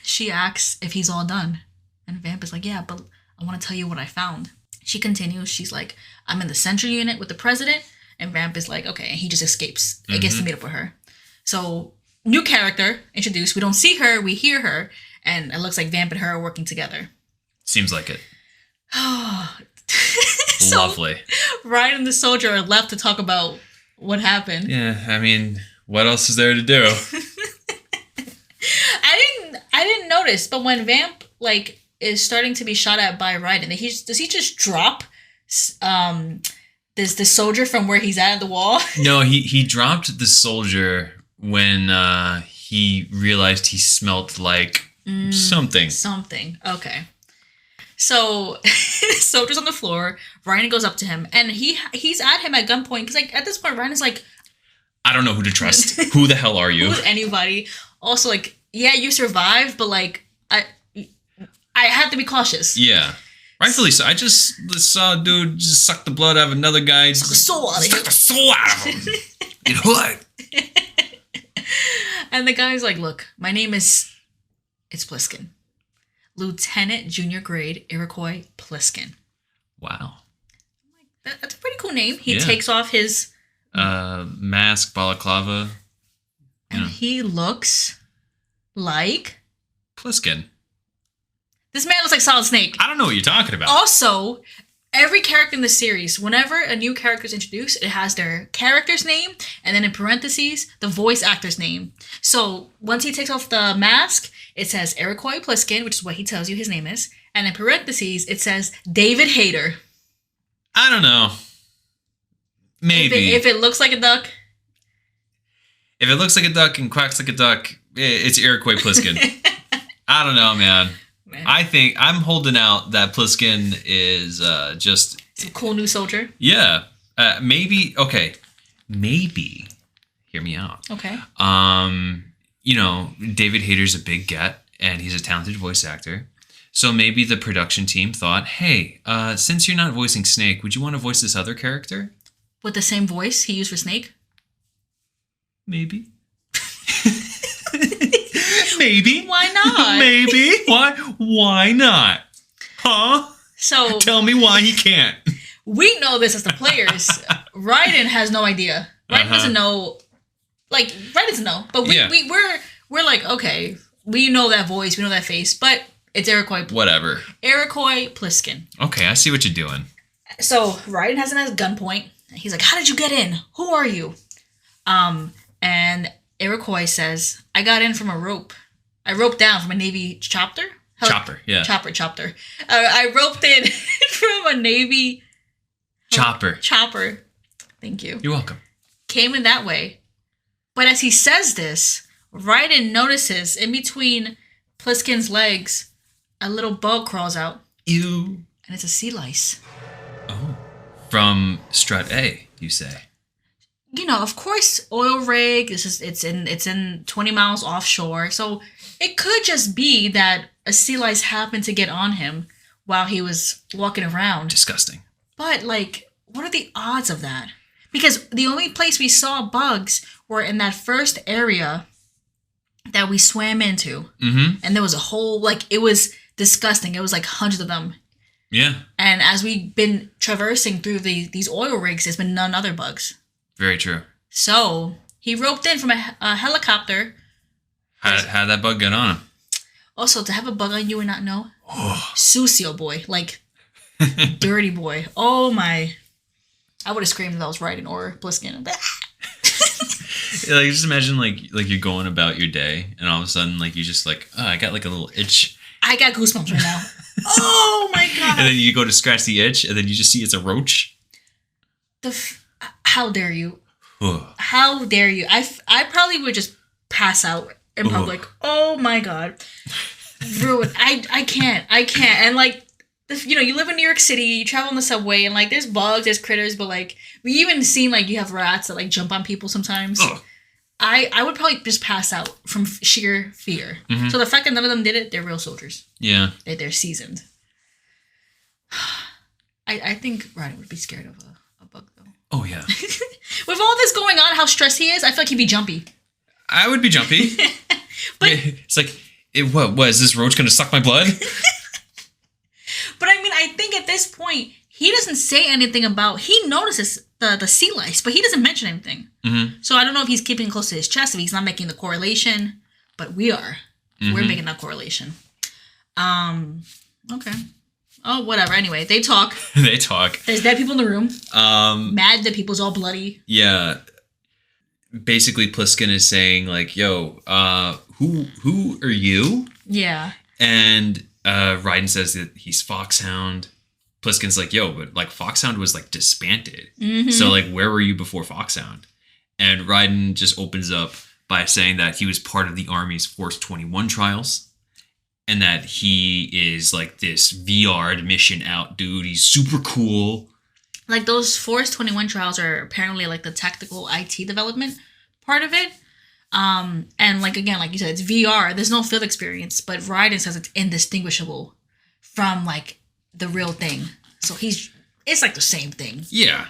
She asks if he's all done. And Vamp is like, yeah, but I want to tell you what I found. She continues. She's like, I'm in the central unit with the president. And Vamp is like, okay. And he just escapes. It gets to meet up with her. So, new character introduced. We don't see her. We hear her. And it looks like Vamp and her are working together. Seems like it. So, lovely. Raiden and the soldier are left to talk about what happened. Yeah, I mean, what else is there to do? I didn't notice, but when Vamp like is starting to be shot at by Raiden, does he just drop this soldier from where he's at the wall? No, he dropped the soldier when he realized he smelt like something. Something. Okay. So Soldier's on the floor. Ryan goes up to him, and he's at him at gunpoint because like at this point Ryan is like, I don't know who to trust. Who the hell are you? who's anybody? Also, like, yeah, you survived, but like I have to be cautious. Yeah. Rightfully so. I just saw a dude just suck the blood out of another guy. Suck the soul out of Suck you. the soul out of him. It hurt. And the guy's like, look, my name is, it's Pliskin. Lieutenant Junior Grade Iroquois Pliskin. Wow. That's a pretty cool name. He Yeah. takes off his... Mask, balaclava. And Yeah. he looks like... Pliskin. This man looks like Solid Snake. I don't know what you're talking about. Also, every character in the series, whenever a new character is introduced, it has their character's name, and then in parentheses, the voice actor's name. So once he takes off the mask, it says Iroquois Pliskin, which is what he tells you his name is. And in parentheses, it says David Hayter. I don't know. Maybe. If it looks like a duck, If it looks like a duck and quacks like a duck, it's Iroquois Pliskin. I don't know, man. man, I think I'm holding out that Pliskin is just... some cool new soldier. Yeah. Maybe... Okay. Maybe. Hear me out. Okay. You know, David Hayter's a big get, and he's a talented voice actor. So maybe the production team thought, hey, since you're not voicing Snake, would you want to voice this other character? With the same voice he used for Snake? Maybe. Maybe. Why not? Maybe. Why not? Huh? So Tell me why he can't. we know this as the players. Raiden has no idea. Raiden doesn't know. Like Raiden doesn't know. But we're like, okay, we know that voice, we know that face, but it's Iroquois Pliskin. Okay, I see what you're doing. So Raiden has him at gunpoint. He's like, how did you get in? Who are you? And Iroquois says, I got in from a rope. I roped down from a Navy chopper. Chopper, yeah. Chopper. I roped in from a Navy Chopper. Thank you. You're welcome. Came in that way. But as he says this, Raiden notices in between Pliskin's legs, a little bug crawls out. Ew. And it's a sea lice. Oh. From Strut A, you say. You know, of course, oil rig. It's in 20 miles offshore, so it could just be that a sea lice happened to get on him while he was walking around. Disgusting. But like, what are the odds of that? Because the only place we saw bugs were in that first area that we swam into, and there was a whole it was disgusting. It was like hundreds of them. Yeah. And as we've been traversing through these oil rigs, there's been none other bugs. Very true. So he roped in from a helicopter. How did that bug get on him? Also, to have a bug on you and not know, sucio boy, like dirty boy. Oh my! I would have screamed if I was Raiden or Pliskin. Like, just imagine like you're going about your day, and all of a sudden you just I got like a little itch. I got goosebumps right now. Oh my god! And then you go to scratch the itch, and then you just see it's a roach. How dare you? How dare you? I probably would just pass out in public. Oh my god. Ruined. I can't. And you live in New York City, you travel on the subway, and there's bugs, there's critters, but we even seen you have rats that jump on people sometimes. Ugh. I would probably just pass out from sheer fear. So the fact that none of them did it, they're real soldiers. Yeah. They're seasoned. I think Raiden would be scared of a bug though. Oh yeah. With all this going on, how stressed he is, I feel like he'd be jumpy. I would be jumpy. But it's what is this roach gonna suck my blood? But I mean, I think at this point, he doesn't say anything about, he notices the sea lice, but he doesn't mention anything. So I don't know if he's keeping it close to his chest, if he's not making the correlation, but we are. We're making that correlation. Okay. Oh, whatever. Anyway, they talk. They talk. There's dead people in the room. Mad dead people's all bloody. Yeah. Basically, Pliskin is saying yo, who are you? Yeah. And Raiden says that he's Foxhound. Pliskin's yo, but Foxhound was disbanded. So where were you before Foxhound? And Raiden just opens up by saying that he was part of the Army's Force 21 trials. and that he is like this VR'd mission out dude. He's super cool. Like those Force 21 trials are apparently like the tactical IT development part of it. And like again, like you said, it's VR. There's no field experience, but Raiden says it's indistinguishable from like the real thing. So it's like the same thing. Yeah.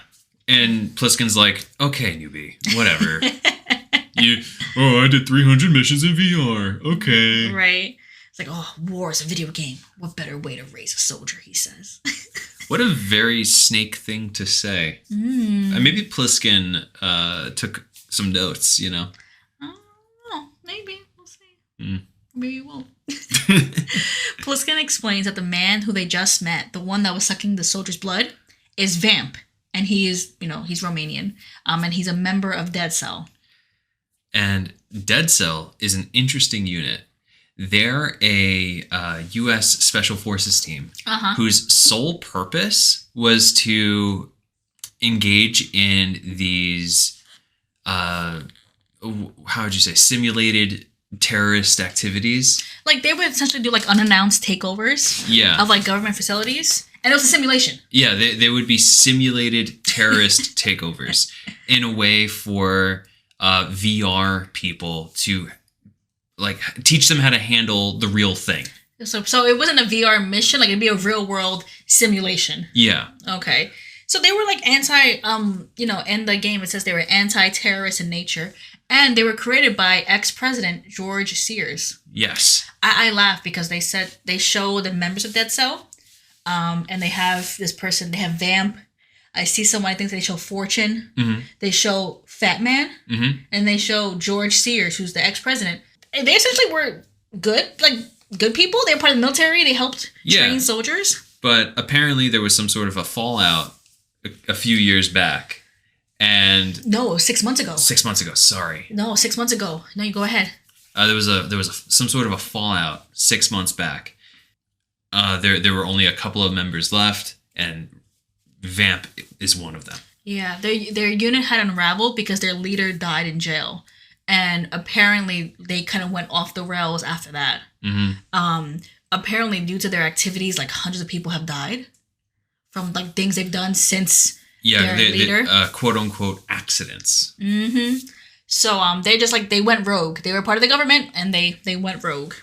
And Pliskin's like, okay, newbie, whatever. I did 300 missions in VR. Okay. Right. It's like, oh, war is a video game. What better way to raise a soldier, he says. What a very Snake thing to say. Maybe Pliskin took some notes, you know? Oh, maybe. We'll see. Maybe we won't. Pliskin explains that the man who they just met, the one that was sucking the soldier's blood, is Vamp. And he is, he's Romanian. And he's a member of Dead Cell. And Dead Cell is an interesting unit. They're a U.S. Special Forces team whose sole purpose was to engage in these, how would you say, simulated terrorist activities. Like they would essentially do like unannounced takeovers of like government facilities. And it was a simulation. Yeah, they would be simulated terrorist takeovers in a way for VR people to like teach them how to handle the real thing. So it wasn't a VR mission, like it'd be a real world simulation. Yeah. Okay. So they were like in the game it says they were anti-terrorist in nature, and they were created by ex-president George Sears. Yes. I laugh because they said they show the members of Dead Cell, and they have this person. They have Vamp. I see someone. I think they show Fortune. Mm-hmm. They show Fat Man, and they show George Sears, who's the ex-president. And they essentially were good people. They were part of the military. They helped train soldiers. But apparently there was some sort of a fallout a few years back. And no, 6 months ago. 6 months ago, sorry. No, 6 months ago. No, you go ahead. There was some sort of a fallout 6 months back. There were only a couple of members left, and Vamp is one of them. Yeah, their unit had unraveled because their leader died in jail. And apparently they kind of went off the rails after that. Mm-hmm. Apparently due to their activities, like hundreds of people have died from like things they've done since their leader. Quote unquote accidents. Mm-hmm. So they just like they went rogue. They were part of the government and they went rogue.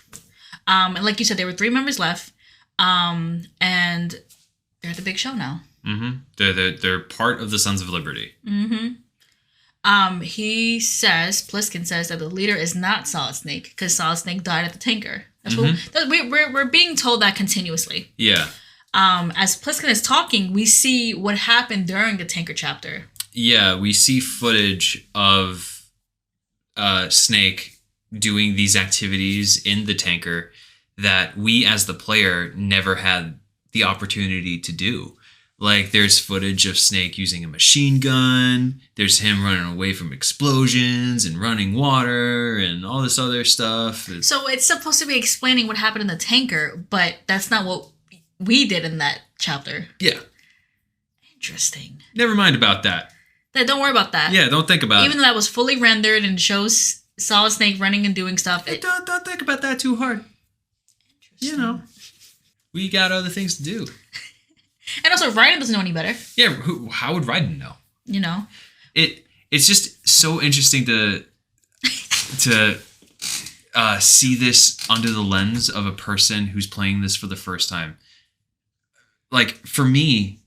And like you said, there were 3 members left. And they're at the big show now. Mm-hmm. They're part of the Sons of Liberty. Mm-hmm. Pliskin says that the leader is not Solid Snake because Solid Snake died at the tanker. That's what we're being told that continuously. Yeah. As Pliskin is talking, we see what happened during the tanker chapter. Yeah, we see footage of Snake doing these activities in the tanker that we as the player never had the opportunity to do. Like, there's footage of Snake using a machine gun. There's him running away from explosions and running water and all this other stuff. So it's supposed to be explaining what happened in the tanker, but that's not what we did in that chapter. Yeah. Interesting. Never mind about that. Don't worry about that. Yeah, don't think about it. Even though that was fully rendered and shows Solid Snake running and doing stuff. Don't think about that too hard. You know, we got other things to do. And also, Raiden doesn't know any better. Yeah, how would Raiden know? You know, it's just so interesting to see this under the lens of a person who's playing this for the first time. Like for me,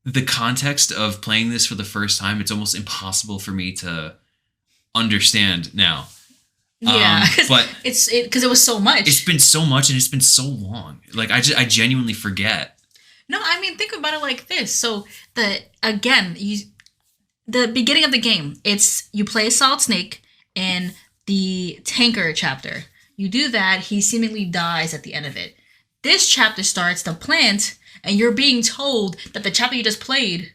the context of playing this for the first time, it's almost impossible for me to understand now. Yeah, but because it was so much. It's been so much and it's been so long. Like I genuinely forget. No, I mean think about it like this. So the beginning of the game, it's you play Solid Snake in the tanker chapter. You do that, he seemingly dies at the end of it. This chapter starts the plant, and you're being told that the chapter you just played,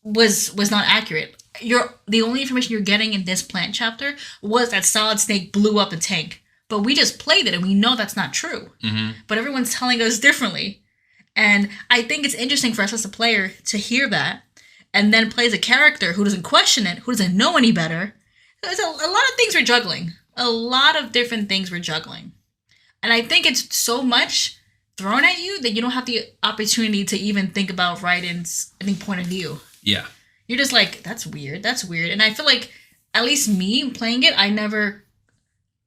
was not accurate. The only information you're getting in this plant chapter was that Solid Snake blew up the tank. But we just played it and we know that's not true. Mm-hmm. But everyone's telling us differently. And I think it's interesting for us as a player to hear that and then play as a character who doesn't question it, who doesn't know any better. There's a lot of things we're juggling. a lot of different things we're juggling. And I think it's so much thrown at you that you don't have the opportunity to even think about Raiden's, I think, point of view. Yeah. You're just like, that's weird. That's weird. And I feel like, at least me playing it, I never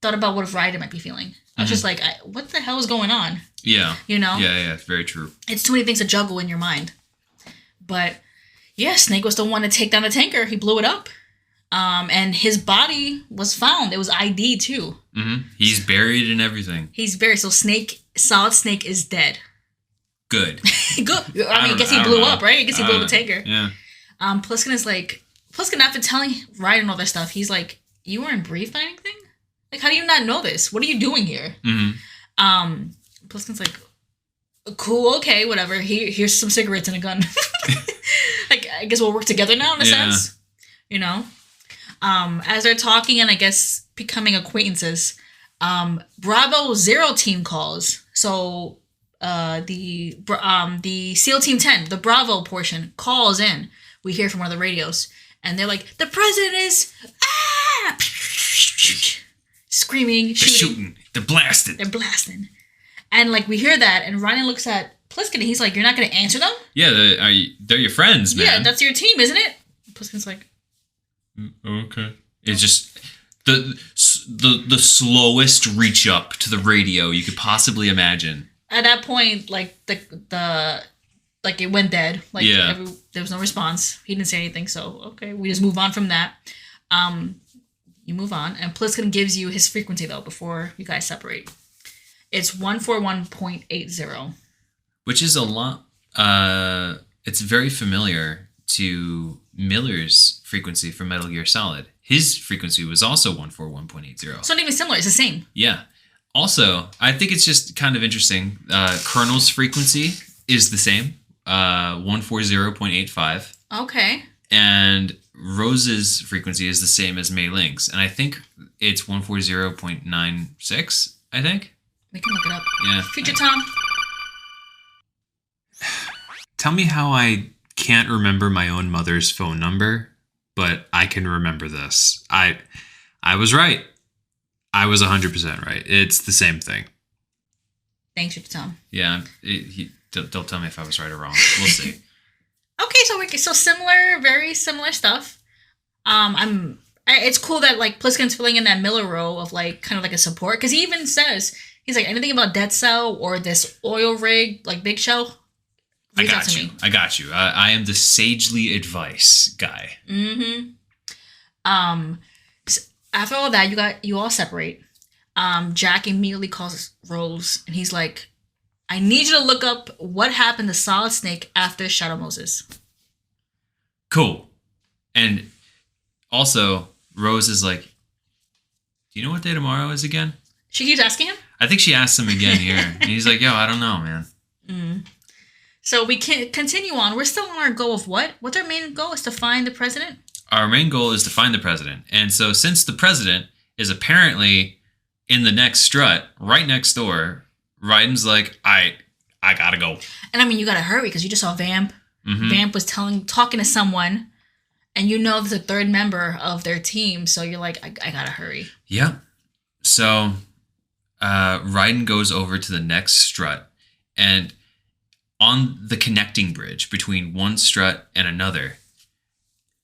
thought about what Raiden might be feeling. I was just like, what the hell is going on? Yeah. You know? Yeah, it's very true. It's too many things to juggle in your mind. But yeah, Snake was the one to take down the tanker. He blew it up. And his body was found. It was ID too. Mm-hmm. He's buried and everything. He's buried. So Solid Snake is dead. Good. Good. I guess he blew up, right? I guess he blew up the tanker. Yeah. Pliskin is like, after telling Raiden all this stuff, he's like, you weren't briefed by anything? Like, how do you not know this? What are you doing here? Mm-hmm. Pliskin's like, cool, okay, whatever. Here's some cigarettes and a gun. Like, I guess we'll work together now in a sense. You know? As they're talking and I guess becoming acquaintances, Bravo Zero team calls. So the SEAL Team 10, the Bravo portion, calls in. We hear from one of the radios. And they're like, the president is screaming, shooting. They're blasting. They're blasting. And like we hear that, and Ryan looks at Pliskin and he's like, you're not going to answer them? Yeah, they're your friends, man. Yeah, that's your team, isn't it? Pliskin's like, okay. It's just the slowest reach up to the radio you could possibly imagine. At that point, like the like it went dead. Like there was no response. He didn't say anything. So okay, we just move on from that. You move on, and Pliskin gives you his frequency though before you guys separate. It's 141.80, which is a lot. It's very familiar to Miller's frequency from Metal Gear Solid. His frequency was also 141.80. It's not even similar. It's the same. Yeah. Also, I think it's just kind of interesting. Colonel's frequency is the same, 140.85. Okay. And Rose's frequency is the same as Mei Ling's. And I think it's 140.96, I think. We can look it up. Yeah. Future Tom. Tell me how I can't remember my own mother's phone number, but I can remember this. I was right. I was 100% right. It's the same thing. Thanks, Future Tom. Yeah. Don't tell me if I was right or wrong. We'll see. Okay, so similar, very similar stuff. It's cool that like Pliskin's filling in that Miller role of like kind of like a support, because he even says he's like, anything about Dead Cell or this oil rig like Big Show. I got you. I am the sagely advice guy. Mm-hmm. So after all that, you all separate. Jack immediately calls Rose, and he's like, I need you to look up what happened to Solid Snake after Shadow Moses. Cool. And also, Rose is like, do you know what day tomorrow is again? She keeps asking him? I think she asked him again here. And he's like, yo, I don't know, man. So we can continue on. We're still on our goal of what? What's our main goal? Is to find the president? Our main goal is to find the president. And so since the president is apparently in the next strut, right next door, Raiden's like, I gotta go. And I mean, you gotta hurry because you just saw Vamp. Mm-hmm. Vamp was talking to someone, and you know there's a third member of their team, so you're like, I gotta hurry. Yeah. So Raiden goes over to the next strut, and on the connecting bridge between one strut and another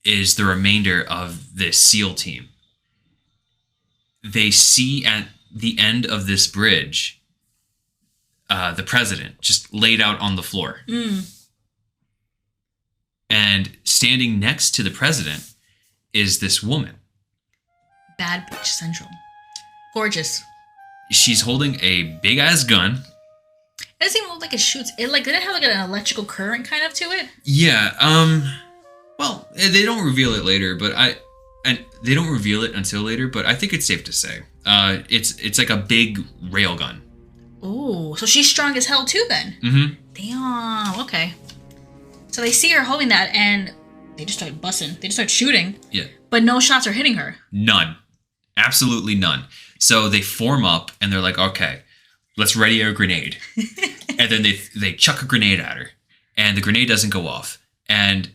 is the remainder of this SEAL team. They see at the end of this bridge the president just laid out on the floor. And standing next to the president is this woman. Bad bitch central. Gorgeous. She's holding a big ass gun. It doesn't even look like it shoots. It like, did it have like an electrical current kind of to it? Yeah. Well, they don't reveal it later, but they don't reveal it until later, but I think it's safe to say. It's like a big rail gun. Ooh, so she's strong as hell too then. Mm-hmm. Damn, okay. So they see her holding that and they just start busting. They just start shooting. Yeah. But no shots are hitting her. None. Absolutely none. So they form up and they're like, okay, let's ready a grenade. And then they chuck a grenade at her. And the grenade doesn't go off. And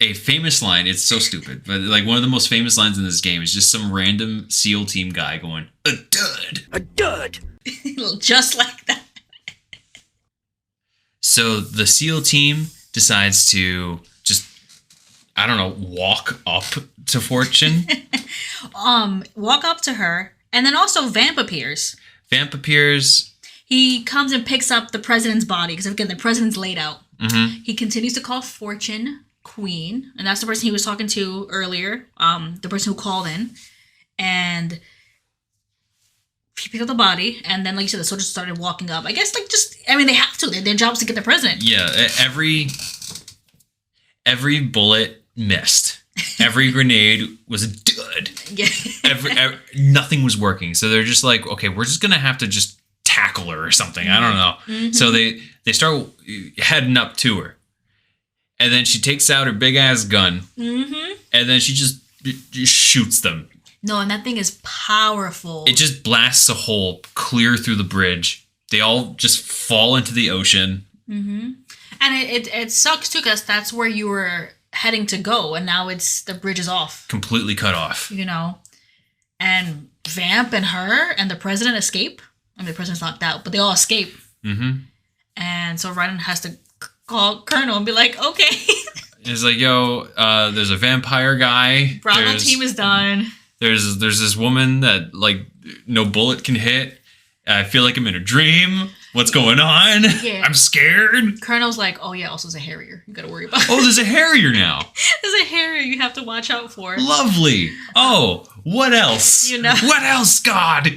a famous line. It's so stupid, but like one of the most famous lines in this game is just some random SEAL team guy going, "A dud." A dud. Just like that. So the SEAL team decides to just, I don't know, walk up to Fortune. Walk up to her, and then also Vamp appears. Vamp appears. He comes and picks up the president's body, because again, the president's laid out. Mm-hmm. He continues to call Fortune Queen, and that's the person he was talking to earlier, the person who called in. And he picked up the body, and then, like you said, the soldiers started walking up. I guess, like, they have to. Their job is to get the president. Yeah, every bullet missed. Every grenade was a dud. Yeah. Nothing was working. So they're just like, okay, we're just gonna have to just tackle her or something. I don't know. Mm-hmm. So they start heading up to her, and then she takes out her big ass gun, and then she just shoots them. No, and that thing is powerful. It just blasts a hole clear through the bridge. They all just fall into the ocean. Mm-hmm. And it sucks too, because that's where you were heading to go, and now the bridge is off. Completely cut off. And Vamp and her and the president escape. I mean, the president's knocked out, but they all escape. Mm-hmm. And so Raiden has to call Colonel and be like, okay. It's like, yo, there's a vampire guy. Bravo team is done. There's this woman that, like, no bullet can hit. I feel like I'm in a dream. What's going on? Yeah. I'm scared. Colonel's like, oh yeah, also there's a Harrier. You gotta worry about. Oh, there's a Harrier now. There's a Harrier you have to watch out for. Lovely. Oh, what else? What else, God?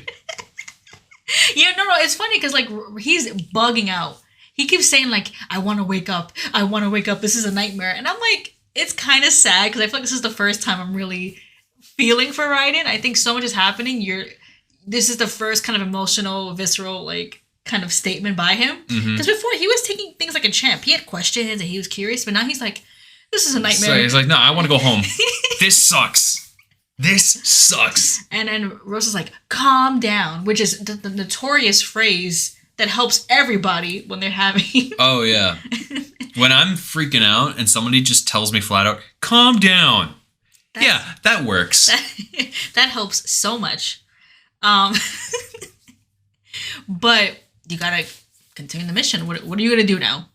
Yeah, no, it's funny because, like, he's bugging out. He keeps saying, like, I want to wake up. I want to wake up. This is a nightmare. And I'm like, it's kind of sad because I feel like this is the first time I'm really feeling for Raiden. I think so much is happening. This is the first kind of emotional, visceral, like, kind of statement by him. Because before, he was taking things like a champ. He had questions and he was curious, but now he's like, this is a nightmare. So he's like, no, I want to go home. This sucks. This sucks. And then Rosa's like, calm down, which is the notorious phrase that helps everybody when they're having. Oh, yeah. When I'm freaking out and somebody just tells me flat out, calm down. Yeah, that works. That helps so much. But you gotta continue the mission. What are you gonna do now?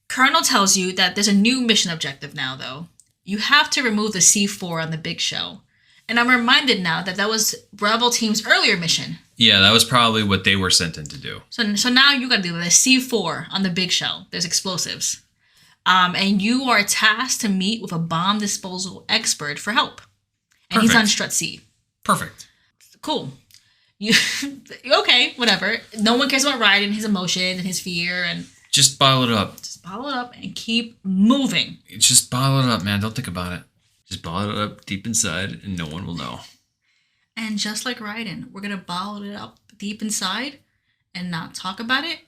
Colonel tells you that there's a new mission objective now, though. You have to remove the C4 on the big show. And I'm reminded now that was Bravo Team's earlier mission. Yeah, that was probably what they were sent in to do. So now you gotta do the C4 on the big show. There's explosives. And you are tasked to meet with a bomb disposal expert for help. And he's on Strut C. Perfect. Cool. Okay, whatever. No one cares about Raiden, his emotion, and his fear, and just bottle it up. Just bottle it up and keep moving. Just bottle it up, man. Don't think about it. Just bottle it up deep inside, and no one will know. And just like Raiden, we're gonna bottle it up deep inside and not talk about it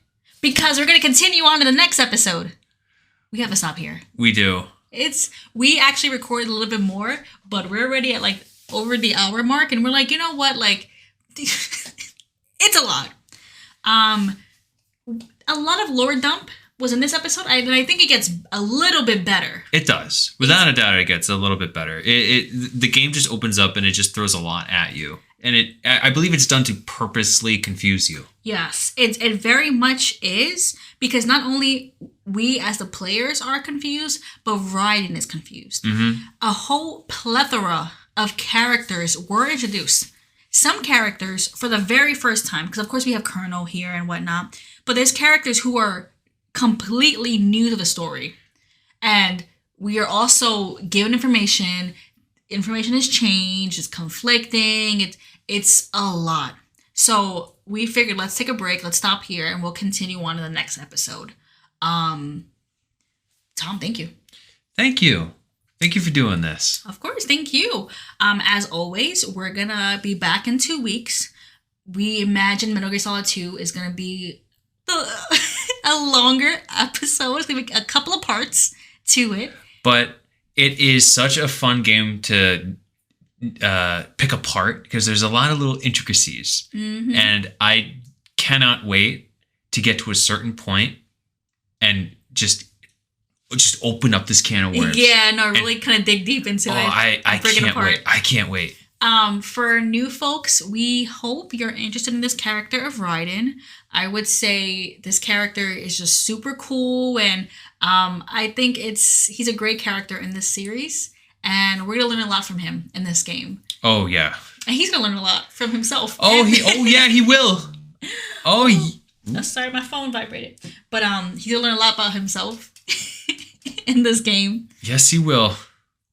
because we're gonna continue on to the next episode. We have to stop here. We do. We actually recorded a little bit more, but we're already at like over the hour mark, and we're like, you know what, like. It's a lot. A lot of lore dump was in this episode, and I think it gets a little bit better. It does. Without a doubt, it gets a little bit better. The game just opens up and it just throws a lot at you. And I believe it's done to purposely confuse you. Yes, it very much is, because not only we as the players are confused, but Raiden is confused. A whole plethora of characters were introduced. Some characters for the very first time, because of course we have Colonel here and whatnot, but there's characters who are completely new to the story. And we are also given information. Information has changed, it's conflicting, it's a lot. So we figured, let's take a break, let's stop here, and we'll continue on to the next episode. Tom, thank you. Thank you. Thank you for doing this. Of course, thank you. As always, we're gonna be back in 2 weeks. We imagine Metal Gear Solid 2 is gonna be a longer episode. It's gonna be a couple of parts to it. But it is such a fun game to pick apart because there's a lot of little intricacies. And I cannot wait to get to a certain point and just just open up this can of worms. Yeah, no, really kind of dig deep into it. I break it can't apart. wait. I can't wait. For new folks, we hope you're interested in this character of Raiden. I would say this character is just super cool, and I think he's a great character in this series, and we're gonna learn a lot from him in this game. Oh yeah. And he's gonna learn a lot from himself. Oh yeah, he will. Oh. Sorry, my phone vibrated. But he's gonna learn a lot about himself in this game. Yes, he will.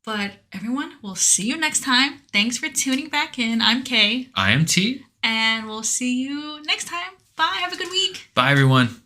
But everyone, we'll see you next time. Thanks for tuning back in. I'm Kay. I am T. And we'll see you next time. Bye. Have a good week. Bye, everyone.